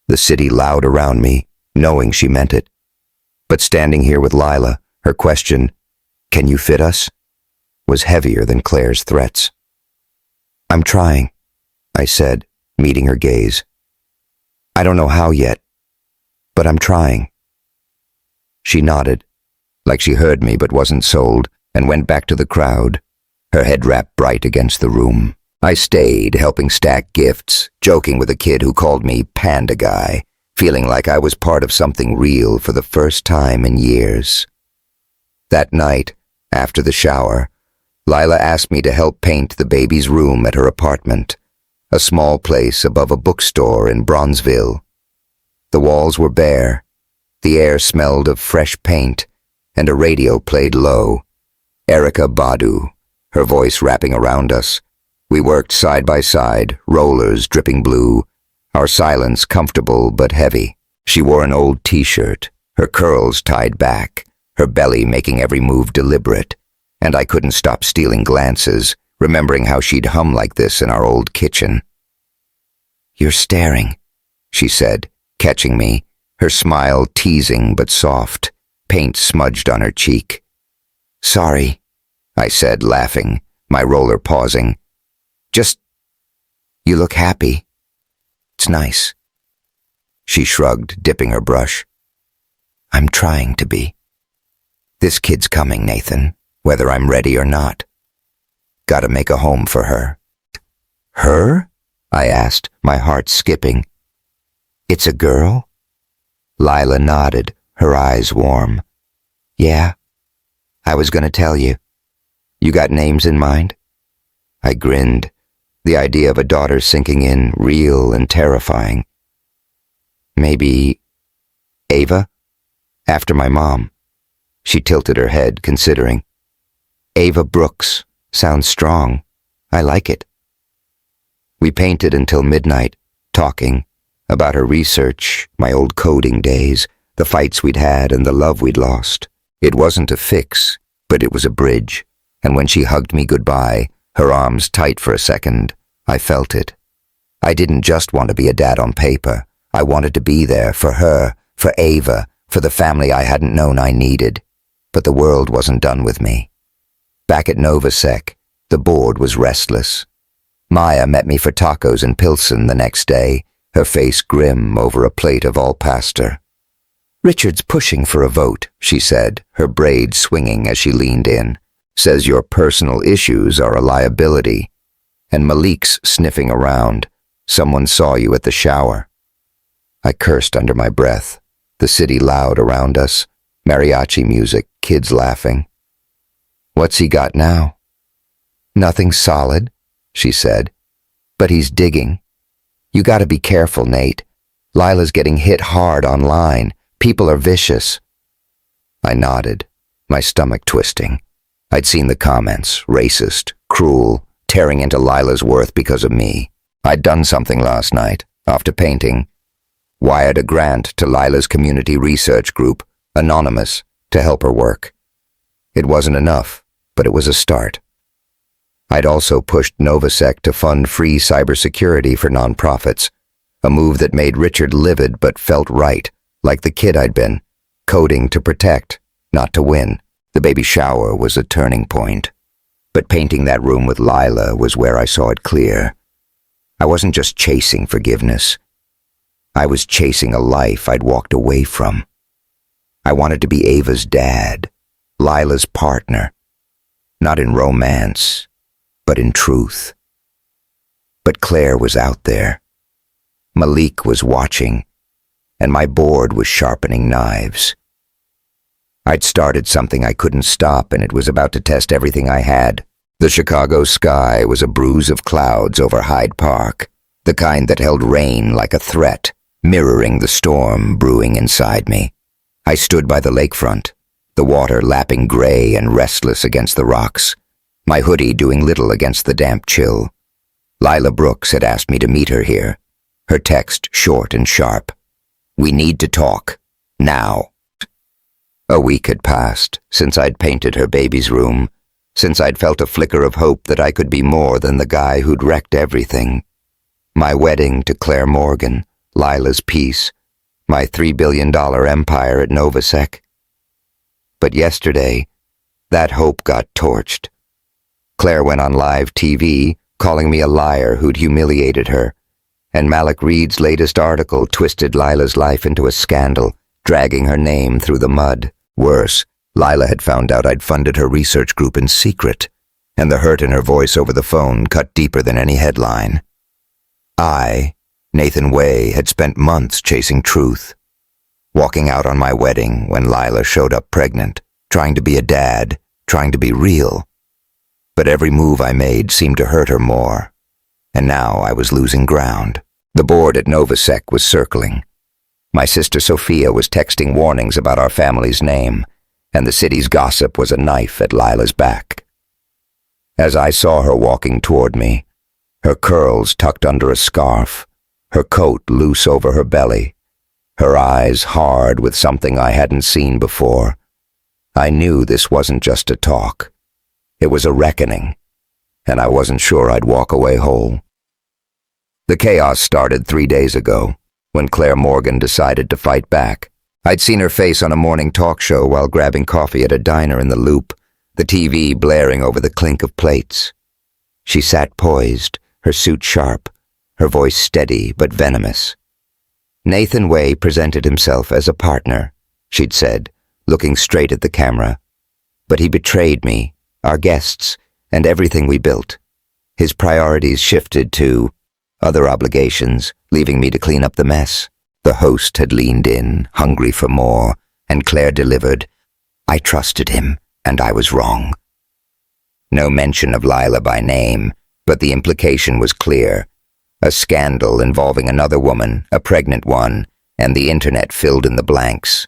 the city loud around me, knowing she meant it. But standing here with Lila, her question, "Can you fit us?" was heavier than Claire's threats. "I'm trying," I said, meeting her gaze. "I don't know how yet, but I'm trying." She nodded, like she heard me but wasn't sold, and went back to the crowd, her head wrapped bright against the room. I stayed, helping stack gifts, joking with a kid who called me Panda Guy, feeling like I was part of something real for the first time in years. That night, after the shower, Lila asked me to help paint the baby's room at her apartment, a small place above a bookstore in Bronzeville. The walls were bare, the air smelled of fresh paint, and a radio played low. Erica Badu, her voice wrapping around us. We worked side by side, rollers dripping blue, our silence comfortable but heavy. She wore an old t-shirt, her curls tied back, her belly making every move deliberate, and I couldn't stop stealing glances, remembering how she'd hum like this in our old kitchen. "You're staring," she said, catching me, her smile teasing but soft, paint smudged on her cheek. "Sorry," I said, laughing, my roller pausing. "Just, you look happy." It's nice. She shrugged, dipping her brush. I'm trying to be. This kid's coming, Nathan, whether I'm ready or not. Gotta make a home for her. Her? I asked, my heart skipping. It's a girl? Lila nodded, her eyes warm. Yeah, I was gonna tell you. You got names in mind? I grinned, the idea of a daughter sinking in, real and terrifying. Maybe Ava? After my mom. She tilted her head, considering. Ava Brooks. Sounds strong. I like it. We painted until midnight, talking about her research, my old coding days, the fights we'd had and the love we'd lost. It wasn't a fix, but it was a bridge, and when she hugged me goodbye, her arms tight for a second, I felt it. I didn't just want to be a dad on paper. I wanted to be there for her, for Ava, for the family I hadn't known I needed. But the world wasn't done with me. Back at Novosek, the board was restless. Maya met me for tacos in Pilsen the next day, her face grim over a plate of all-pastor. Richard's pushing for a vote, she said, her braid swinging as she leaned in. Says your personal issues are a liability. And Malik's sniffing around. Someone saw you at the shower. I cursed under my breath. The city loud around us. Mariachi music, kids laughing. What's he got now? Nothing solid, she said. But he's digging. You gotta be careful, Nate. Lila's getting hit hard online. People are vicious. I nodded, my stomach twisting. I'd seen the comments, racist, cruel, tearing into Lila's worth because of me. I'd done something last night, after painting. Wired a grant to Lila's community research group, anonymous, to help her work. It wasn't enough, but it was a start. I'd also pushed Novosek to fund free cybersecurity for nonprofits, a move that made Richard livid but felt right, like the kid I'd been, coding to protect, not to win. The baby shower was a turning point. But painting that room with Lila was where I saw it clear. I wasn't just chasing forgiveness. I was chasing a life I'd walked away from. I wanted to be Ava's dad, Lila's partner, not in romance, but in truth. But Claire was out there. Malik was watching, and my board was sharpening knives. I'd started something I couldn't stop, and it was about to test everything I had. The Chicago sky was a bruise of clouds over Hyde Park, the kind that held rain like a threat, mirroring the storm brewing inside me. I stood by the lakefront, the water lapping gray and restless against the rocks, my hoodie doing little against the damp chill. Lila Brooks had asked me to meet her here, her text short and sharp. We need to talk. Now. A week had passed since I'd painted her baby's room, since I'd felt a flicker of hope that I could be more than the guy who'd wrecked everything. My wedding to Claire Morgan, Lila's peace, my $3 billion empire at Novosek. But yesterday, that hope got torched. Claire went on live TV, calling me a liar who'd humiliated her, and Malik Reed's latest article twisted Lila's life into a scandal, dragging her name through the mud. Worse, Lila had found out I'd funded her research group in secret, and the hurt in her voice over the phone cut deeper than any headline. I, Nathan Way, had spent months chasing truth, walking out on my wedding when Lila showed up pregnant, trying to be a dad, trying to be real. But every move I made seemed to hurt her more, and now I was losing ground. The board at Novosek was circling. My sister Sophia was texting warnings about our family's name, and the city's gossip was a knife at Lila's back. As I saw her walking toward me, her curls tucked under a scarf, her coat loose over her belly, her eyes hard with something I hadn't seen before, I knew this wasn't just a talk. It was a reckoning, and I wasn't sure I'd walk away whole. The chaos started 3 days ago, when Claire Morgan decided to fight back. I'd seen her face on a morning talk show while grabbing coffee at a diner in the Loop, the TV blaring over the clink of plates. She sat poised, her suit sharp, her voice steady but venomous. Nathan Way presented himself as a partner, she'd said, looking straight at the camera. But he betrayed me, our guests, and everything we built. His priorities shifted to other obligations, leaving me to clean up the mess. The host had leaned in, hungry for more, and Claire delivered. I trusted him, and I was wrong. No mention of Lila by name, but the implication was clear. A scandal involving another woman, a pregnant one, and the internet filled in the blanks.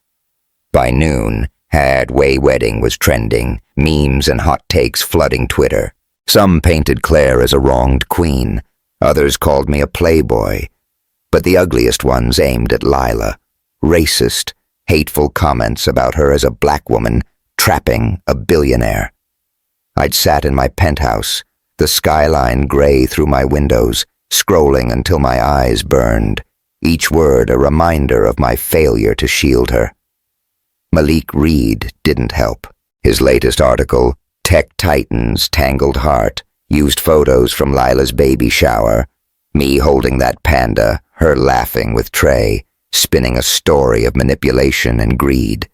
By noon, Way wedding was trending, memes and hot takes flooding Twitter. Some painted Claire as a wronged queen, others called me a playboy, but the ugliest ones aimed at Lila. Racist, hateful comments about her as a black woman trapping a billionaire. I'd sat in my penthouse, the skyline gray through my windows, scrolling until my eyes burned, each word a reminder of my failure to shield her. Malik Reed didn't help. His latest article, Tech Titan's Tangled Heart, used photos from Lila's baby shower, me holding that panda, her laughing with Trey, spinning a story of manipulation and greed.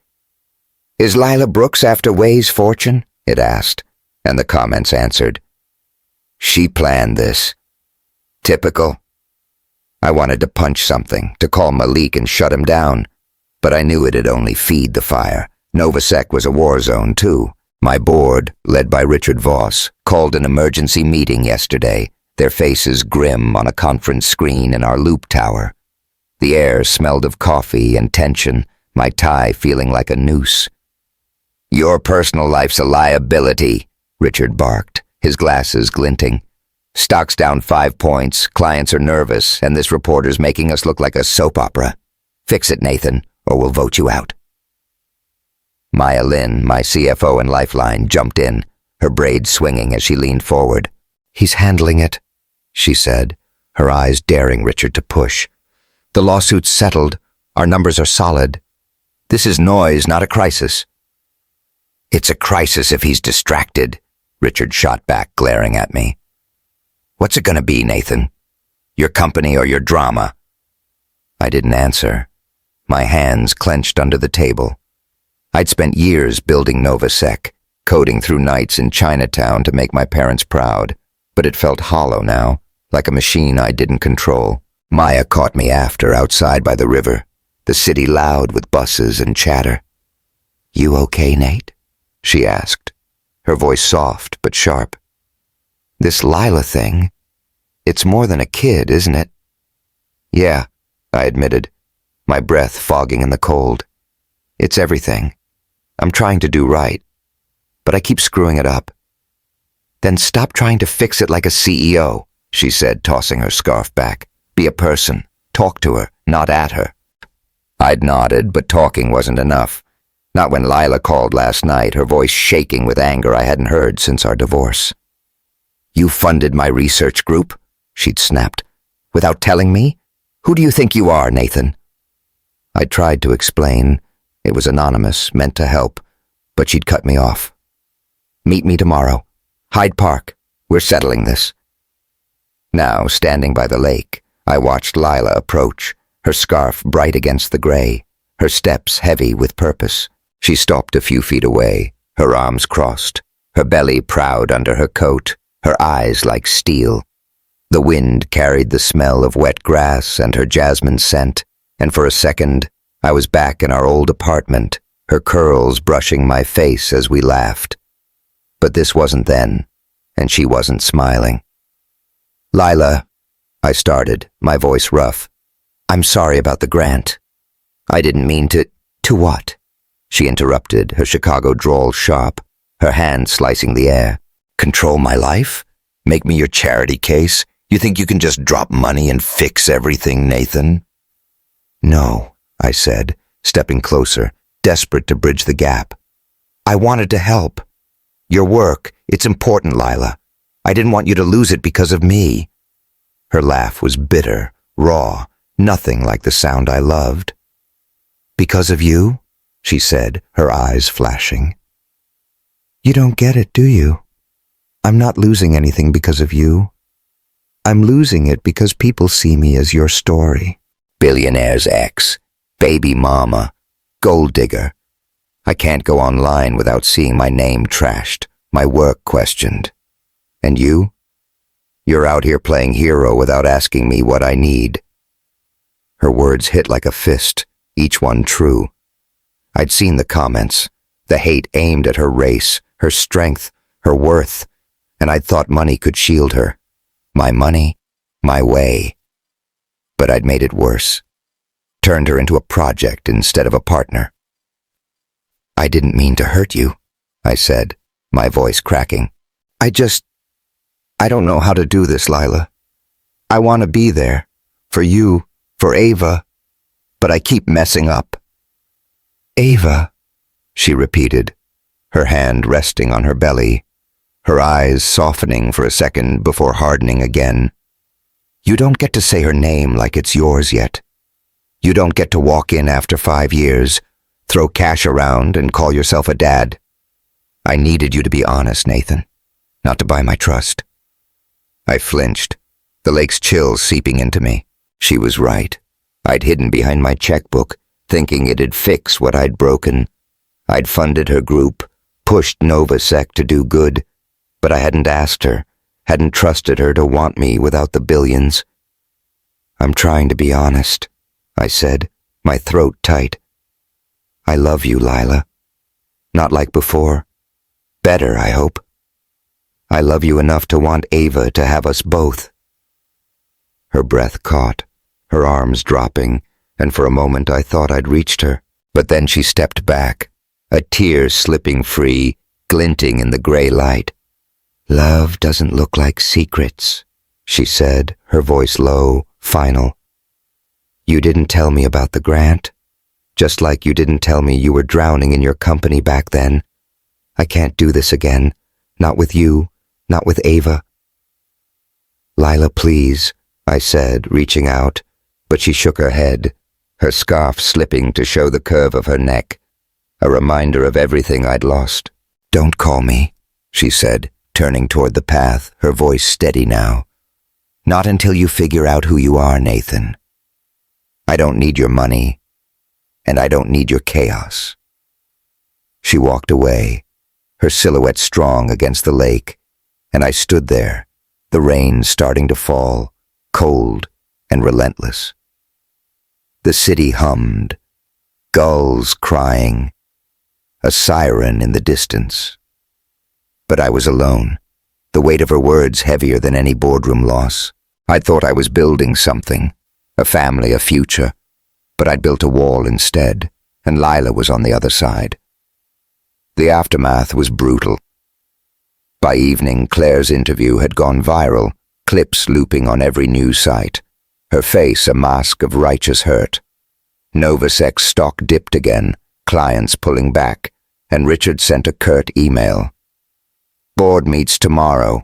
Is Lila Brooks after Way's fortune? It asked, and the comments answered. She planned this. Typical. I wanted to punch something, to call Malik and shut him down, but I knew it'd only feed the fire. Novasec was a war zone, too. My board, led by Richard Voss, called an emergency meeting yesterday, their faces grim on a conference screen in our loop tower. The air smelled of coffee and tension, my tie feeling like a noose. Your personal life's a liability, Richard barked, his glasses glinting. Stock's down 5 points, clients are nervous, and this reporter's making us look like a soap opera. Fix it, Nathan, or we'll vote you out. Maya Lin, my CFO and lifeline, jumped in, her braids swinging as she leaned forward. He's handling it, she said, her eyes daring Richard to push. The lawsuit's settled. Our numbers are solid. This is noise, not a crisis. It's a crisis if he's distracted, Richard shot back, glaring at me. What's it gonna be, Nathan? Your company or your drama? I didn't answer. My hands clenched under the table. I'd spent years building Novasec, coding through nights in Chinatown to make my parents proud, but it felt hollow now, like a machine I didn't control. Maya caught me after, outside by the river, the city loud with buses and chatter. You okay, Nate? She asked, her voice soft but sharp. This Lila thing, it's more than a kid, isn't it? Yeah, I admitted, my breath fogging in the cold. It's everything. I'm trying to do right, but I keep screwing it up. Then stop trying to fix it like a CEO, she said, tossing her scarf back. Be a person. Talk to her, not at her. I'd nodded, but talking wasn't enough. Not when Lila called last night, her voice shaking with anger I hadn't heard since our divorce. You funded my research group, she'd snapped. Without telling me? Who do you think you are, Nathan? I tried to explain. It was anonymous, meant to help, but she'd cut me off. Meet me tomorrow. Hyde Park. We're settling this. Now, standing by the lake, I watched Lila approach, her scarf bright against the gray, her steps heavy with purpose. She stopped a few feet away, her arms crossed, her belly proud under her coat, her eyes like steel. The wind carried the smell of wet grass and her jasmine scent, and for a second, I was back in our old apartment, her curls brushing my face as we laughed. But this wasn't then, and she wasn't smiling. Lila, I started, my voice rough. I'm sorry about the grant. I didn't mean to... To what? She interrupted, her Chicago drawl sharp, her hand slicing the air. Control my life? Make me your charity case? You think you can just drop money and fix everything, Nathan? No, I said, stepping closer, desperate to bridge the gap. I wanted to help. Your work, it's important, Lila. I didn't want you to lose it because of me. Her laugh was bitter, raw, nothing like the sound I loved. Because of you? She said, her eyes flashing. You don't get it, do you? I'm not losing anything because of you. I'm losing it because people see me as your story. Billionaire's ex, baby mama, gold digger. I can't go online without seeing my name trashed, my work questioned. And you? You're out here playing hero without asking me what I need. Her words hit like a fist, each one true. I'd seen the comments, the hate aimed at her race, her strength, her worth, and I'd thought money could shield her. My money, my way. But I'd made it worse. Turned her into a project instead of a partner. I didn't mean to hurt you, I said, my voice cracking. I don't know how to do this, Lila. I want to be there, for you, for Ava, but I keep messing up. Ava, she repeated, her hand resting on her belly, her eyes softening for a second before hardening again. You don't get to say her name like it's yours yet. You don't get to walk in after 5 years, throw cash around, and call yourself a dad. I needed you to be honest, Nathan, not to buy my trust. I flinched, the lake's chills seeping into me. She was right. I'd hidden behind my checkbook, thinking it'd fix what I'd broken. I'd funded her group, pushed Novasec to do good, but I hadn't asked her, hadn't trusted her to want me without the billions. I'm trying to be honest, I said, my throat tight. I love you, Lila. Not like before. Better, I hope. I love you enough to want Ava to have us both. Her breath caught, her arms dropping, and for a moment I thought I'd reached her. But then she stepped back, a tear slipping free, glinting in the gray light. Love doesn't look like secrets, she said, her voice low, final. You didn't tell me about the grant, just like you didn't tell me you were drowning in your company back then. I can't do this again, not with you, not with Ava. Lila, please, I said, reaching out, but she shook her head, her scarf slipping to show the curve of her neck, a reminder of everything I'd lost. Don't call me, she said, turning toward the path, her voice steady now. Not until you figure out who you are, Nathan. I don't need your money, and I don't need your chaos. She walked away, her silhouette strong against the lake, and I stood there, the rain starting to fall, cold and relentless. The city hummed, gulls crying, a siren in the distance. But I was alone, the weight of her words heavier than any boardroom loss. I thought I was building something, a family, a future, but I'd built a wall instead, and Lila was on the other side. The aftermath was brutal. By evening, Claire's interview had gone viral, clips looping on every news site, her face a mask of righteous hurt. Novasec's stock dipped again, clients pulling back, and Richard sent a curt email. Board meets tomorrow.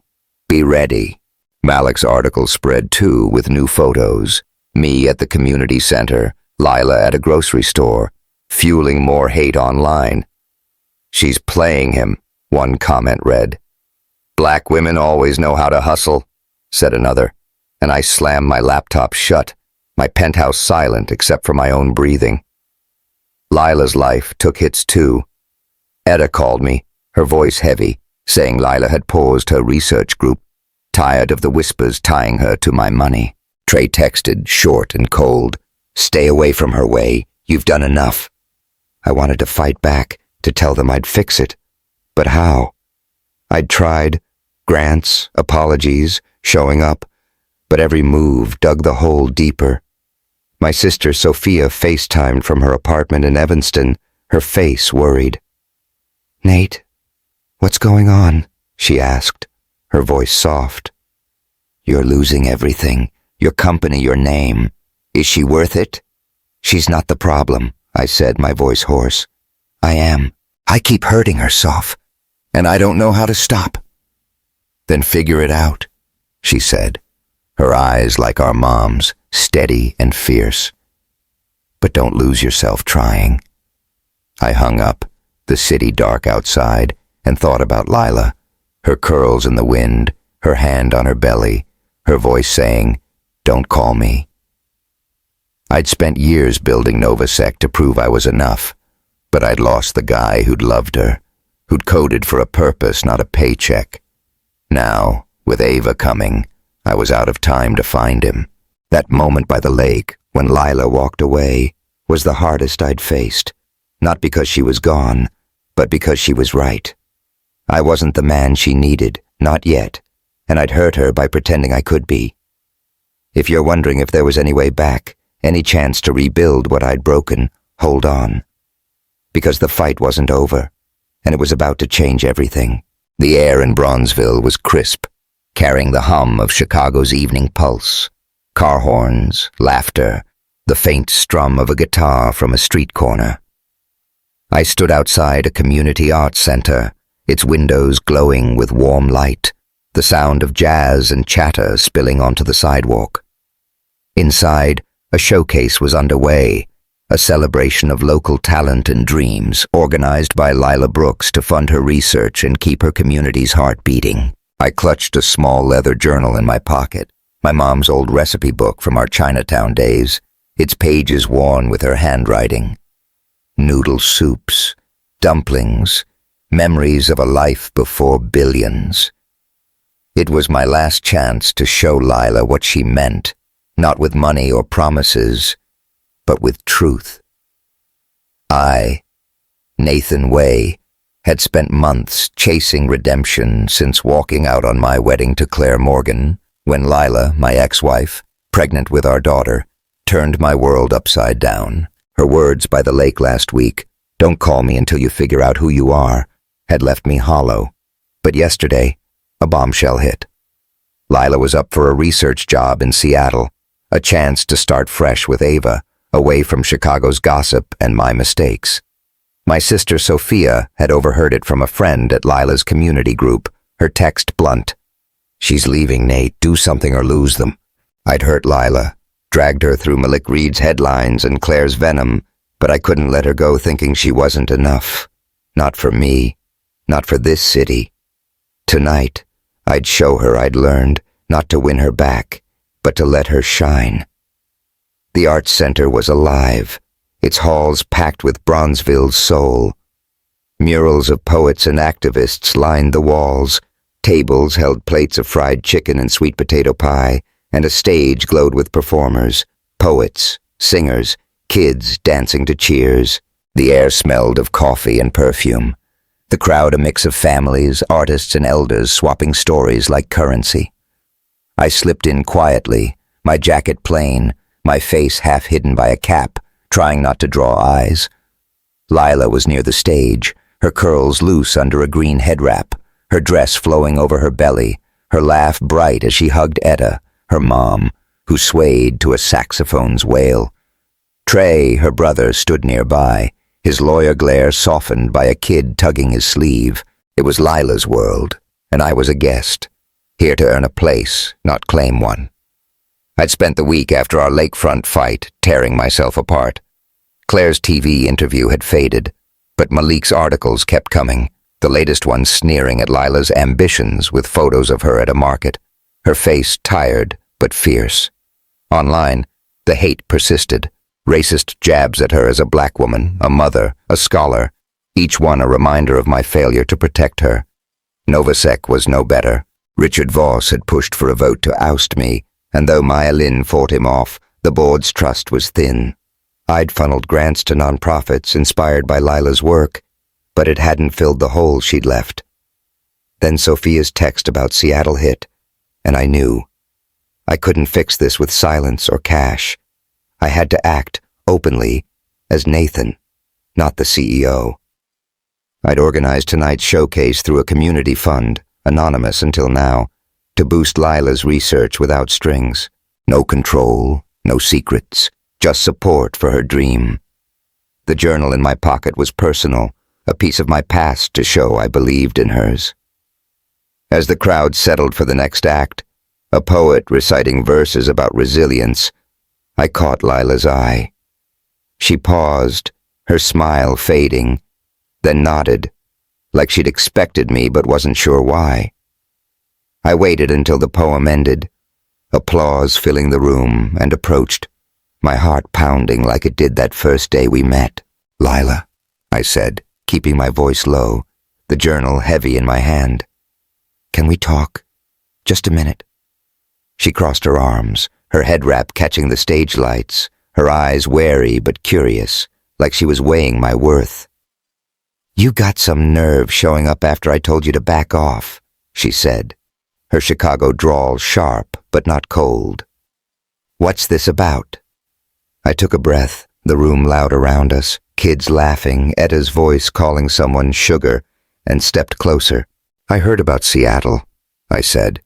Be ready. Malik's article spread too, with new photos. Me at the community center, Lila at a grocery store, fueling more hate online. She's playing him, one comment read. Black women always know how to hustle, said another, and I slammed my laptop shut, my penthouse silent except for my own breathing. Lila's life took hits too. Etta called me, her voice heavy, saying Lila had paused her research group, tired of the whispers tying her to my money. Trey texted, short and cold, Stay away from her way, you've done enough. I wanted to fight back, to tell them I'd fix it. But how? I'd tried, grants, apologies, showing up, but every move dug the hole deeper. My sister Sophia FaceTimed from her apartment in Evanston, her face worried. Nate, what's going on? She asked, her voice soft. You're losing everything, your company, your name. Is she worth it? She's not the problem, I said, my voice hoarse. I am. I keep hurting her, Soph, and I don't know how to stop. Then figure it out, she said, her eyes like our mom's, steady and fierce. But don't lose yourself trying. I hung up, the city dark outside, and thought about Lila, her curls in the wind, her hand on her belly, her voice saying, "Don't call me." I'd spent years building Novasec to prove I was enough, but I'd lost the guy who'd loved her, who'd coded for a purpose, not a paycheck. Now, with Ava coming, I was out of time to find him. That moment by the lake, when Lila walked away, was the hardest I'd faced, not because she was gone, but because she was right. I wasn't the man she needed, not yet, and I'd hurt her by pretending I could be. If you're wondering if there was any way back, any chance to rebuild what I'd broken, hold on. Because the fight wasn't over, and it was about to change everything. The air in Bronzeville was crisp, carrying the hum of Chicago's evening pulse. Car horns, laughter, the faint strum of a guitar from a street corner. I stood outside a community arts center, its windows glowing with warm light, the sound of jazz and chatter spilling onto the sidewalk. Inside, a showcase was underway, a celebration of local talent and dreams organized by Lila Brooks to fund her research and keep her community's heart beating. I clutched a small leather journal in my pocket, my mom's old recipe book from our Chinatown days, its pages worn with her handwriting. Noodle soups, dumplings, memories of a life before billions. It was my last chance to show Lila what she meant, not with money or promises, but with truth. I, Nathan Way, had spent months chasing redemption since walking out on my wedding to Claire Morgan, when Lila, my ex-wife, pregnant with our daughter, turned my world upside down. Her words by the lake last week, "Don't call me until you figure out who you are," had left me hollow. But yesterday, a bombshell hit. Lila was up for a research job in Seattle, a chance to start fresh with Ava, away from Chicago's gossip and my mistakes. My sister Sophia had overheard it from a friend at Lila's community group, her text blunt. "She's leaving, Nate. Do something or lose them." I'd hurt Lila, dragged her through Malik Reed's headlines and Claire's venom, but I couldn't let her go thinking she wasn't enough. Not for me, not for this city. Tonight, I'd show her I'd learned not to win her back, but to let her shine. The Arts Center was alive, its halls packed with Bronzeville's soul. Murals of poets and activists lined the walls, tables held plates of fried chicken and sweet potato pie, and a stage glowed with performers, poets, singers, kids dancing to cheers. The air smelled of coffee and perfume. The crowd a mix of families, artists, and elders swapping stories like currency. I slipped in quietly, my jacket plain, my face half hidden by a cap, trying not to draw eyes. Lila was near the stage, her curls loose under a green head wrap, her dress flowing over her belly, her laugh bright as she hugged Etta, her mom, who swayed to a saxophone's wail. Trey, her brother, stood nearby, his lawyer glare softened by a kid tugging his sleeve. It was Lila's world, and I was a guest, here to earn a place, not claim one. I'd spent the week after our lakefront fight tearing myself apart. Claire's TV interview had faded, but Malik's articles kept coming, the latest one sneering at Lila's ambitions with photos of her at a market, her face tired but fierce. Online, the hate persisted, racist jabs at her as a black woman, a mother, a scholar, each one a reminder of my failure to protect her. Novasec was no better. Richard Voss had pushed for a vote to oust me, and though Maya Lin fought him off, the board's trust was thin. I'd funneled grants to nonprofits inspired by Lila's work, but it hadn't filled the hole she'd left. Then Sophia's text about Seattle hit, and I knew. I couldn't fix this with silence or cash. I had to act, openly, as Nathan, not the CEO. I'd organized tonight's showcase through a community fund, anonymous until now, to boost Lila's research without strings. No control, no secrets, just support for her dream. The journal in my pocket was personal, a piece of my past to show I believed in hers. As the crowd settled for the next act, a poet reciting verses about resilience, I caught Lila's eye. She paused, her smile fading, then nodded, like she'd expected me but wasn't sure why. I waited until the poem ended, applause filling the room, and approached, my heart pounding like it did that first day we met. "Lila," I said, keeping my voice low, the journal heavy in my hand. "Can we talk? Just a minute." She crossed her arms, her head wrap catching the stage lights, her eyes wary but curious, like she was weighing my worth. "You got some nerve showing up after I told you to back off," she said, her Chicago drawl sharp but not cold. "What's this about?" I took a breath, the room loud around us, kids laughing, Etta's voice calling someone sugar, and stepped closer. "I heard about Seattle," I said,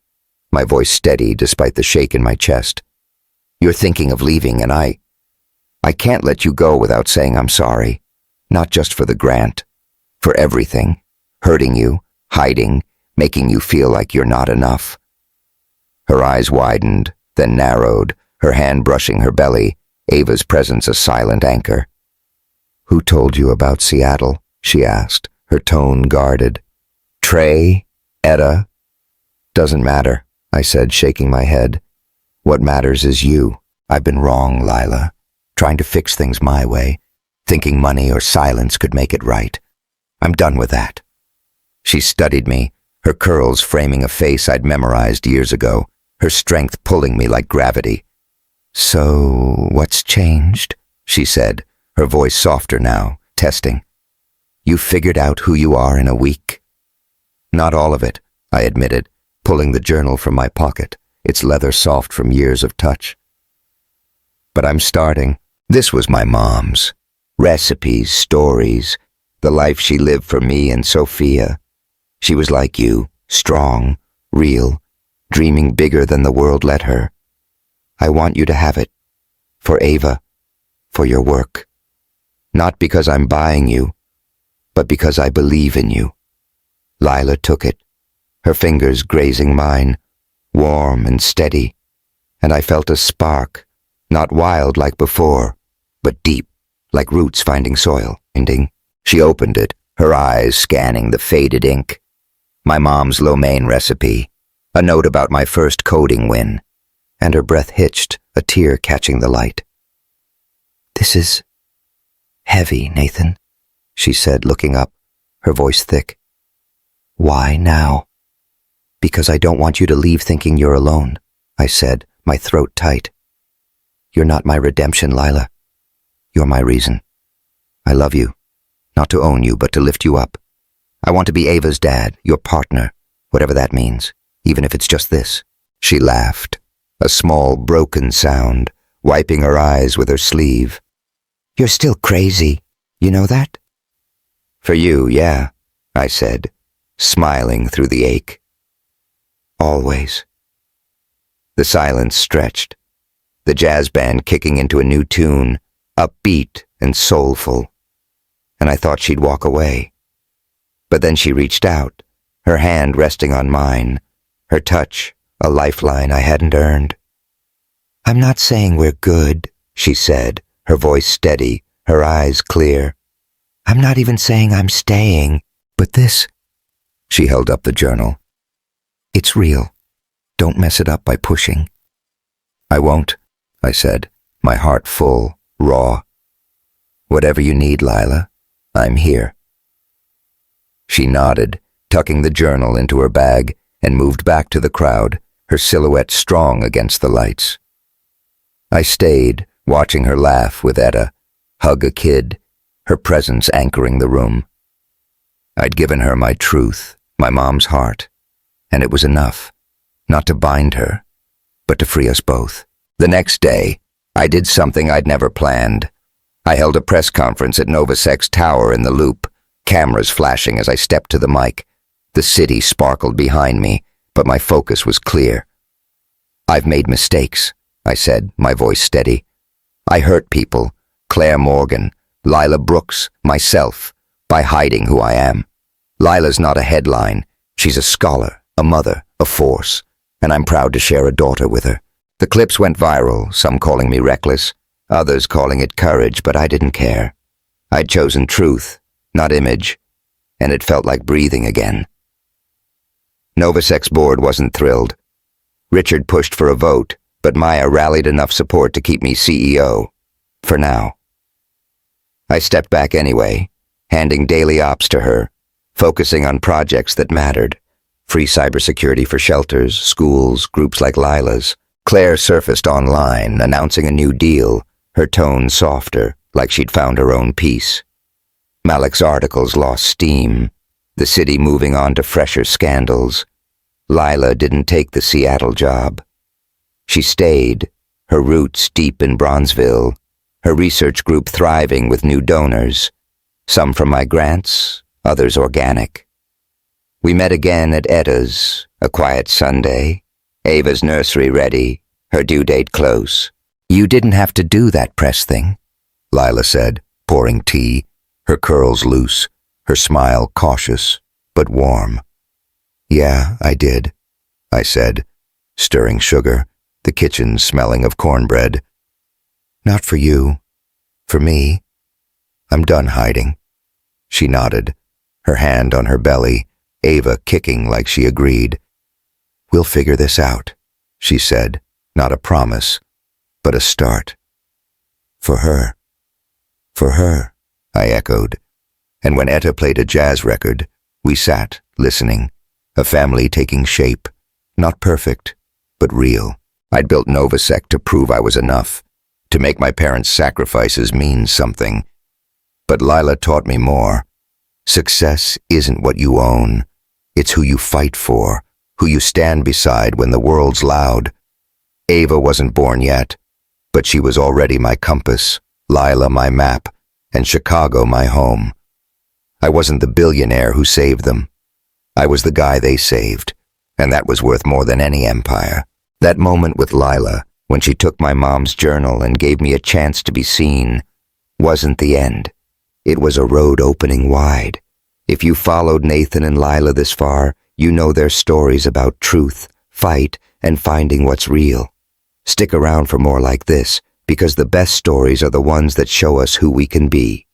my voice steady despite the shake in my chest. "You're thinking of leaving, and I can't let you go without saying I'm sorry. Not just for the grant. For everything. Hurting you, hiding, making you feel like you're not enough." Her eyes widened, then narrowed, her hand brushing her belly, Ava's presence a silent anchor. "Who told you about Seattle?" she asked, her tone guarded. "Trey? Etta?" "Doesn't matter," I said, shaking my head. "What matters is you. I've been wrong, Lila. Trying to fix things my way, thinking money or silence could make it right. I'm done with that." She studied me, her curls framing a face I'd memorized years ago, her strength pulling me like gravity. "So, what's changed?" she said, her voice softer now, testing. "You figured out who you are in a week?" "Not all of it," I admitted, pulling the journal from my pocket, its leather soft from years of touch. "But I'm starting." This was my mom's. Recipes, stories, the life she lived for me and Sophia. She was like you, strong, real, dreaming bigger than the world let her. I want you to have it. For Ava. For your work. Not because I'm buying you, but because I believe in you. Lila took it, her fingers grazing mine, warm and steady, and I felt a spark, not wild like before, but deep, like roots finding soil. She opened it, her eyes scanning the faded ink. My mom's lo mein recipe, a note about my first coding win, and her breath hitched, a tear catching the light. "This is heavy, Nathan," she said, looking up, her voice thick. "Why now?" "Because I don't want you to leave thinking you're alone," I said, my throat tight. "You're not my redemption, Lila. You're my reason. I love you, not to own you, but to lift you up. I want to be Ava's dad, your partner, whatever that means, even if it's just this." She laughed, a small broken sound, wiping her eyes with her sleeve. "You're still crazy, you know that?" "For you, yeah," I said, smiling through the ache. "Always." The silence stretched, the jazz band kicking into a new tune, upbeat and soulful, and I thought she'd walk away. But then she reached out, her hand resting on mine, her touch a lifeline I hadn't earned. "I'm not saying we're good," she said, her voice steady, her eyes clear. "I'm not even saying I'm staying, but this—" She held up the journal. "It's real. Don't mess it up by pushing." "I won't," I said, my heart full, raw. "Whatever you need, Lila, I'm here." She nodded, tucking the journal into her bag, and moved back to the crowd, her silhouette strong against the lights. I stayed, watching her laugh with Etta, hug a kid, her presence anchoring the room. I'd given her my truth, my mom's heart, and it was enough, not to bind her, but to free us both. The next day, I did something I'd never planned. I held a press conference at Novosec's tower in the Loop, cameras flashing as I stepped to the mic. The city sparkled behind me, but my focus was clear. "I've made mistakes," I said, my voice steady. "I hurt people, Claire Morgan, Lila Brooks, myself, by hiding who I am. Lila's not a headline. She's a scholar, a mother, a force, and I'm proud to share a daughter with her." The clips went viral, some calling me reckless, others calling it courage, but I didn't care. I'd chosen truth, not image, and it felt like breathing again. Novosec's board wasn't thrilled. Richard pushed for a vote, but Maya rallied enough support to keep me CEO. For now. I stepped back anyway, handing daily ops to her, focusing on projects that mattered. Free cybersecurity for shelters, schools, groups like Lila's. Claire surfaced online, announcing a new deal, her tone softer, like she'd found her own peace. Malik's articles lost steam, the city moving on to fresher scandals. Lila didn't take the Seattle job. She stayed, her roots deep in Bronzeville, her research group thriving with new donors, some from my grants, others organic. We met again at Etta's, a quiet Sunday, Ava's nursery ready, her due date close. "You didn't have to do that press thing," Lila said, pouring tea, her curls loose, her smile cautious, but warm. "Yeah, I did," I said, stirring sugar, the kitchen smelling of cornbread. "Not for you. For me. I'm done hiding." She nodded, her hand on her belly, Ava kicking like she agreed. "We'll figure this out," she said, not a promise, but a start. "For her." "For her," I echoed. And when Etta played a jazz record, we sat, listening, a family taking shape, not perfect, but real. I'd built Novasec to prove I was enough, to make my parents' sacrifices mean something. But Lila taught me more. Success isn't what you own. It's who you fight for, who you stand beside when the world's loud. Ava wasn't born yet, but she was already my compass, Lila my map, and Chicago my home. I wasn't the billionaire who saved them. I was the guy they saved, and that was worth more than any empire. That moment with Lila, when she took my mom's journal and gave me a chance to be seen, wasn't the end. It was a road opening wide. If you followed Nathan and Lila this far, you know their stories about truth, fight, and finding what's real. Stick around for more like this, because the best stories are the ones that show us who we can be.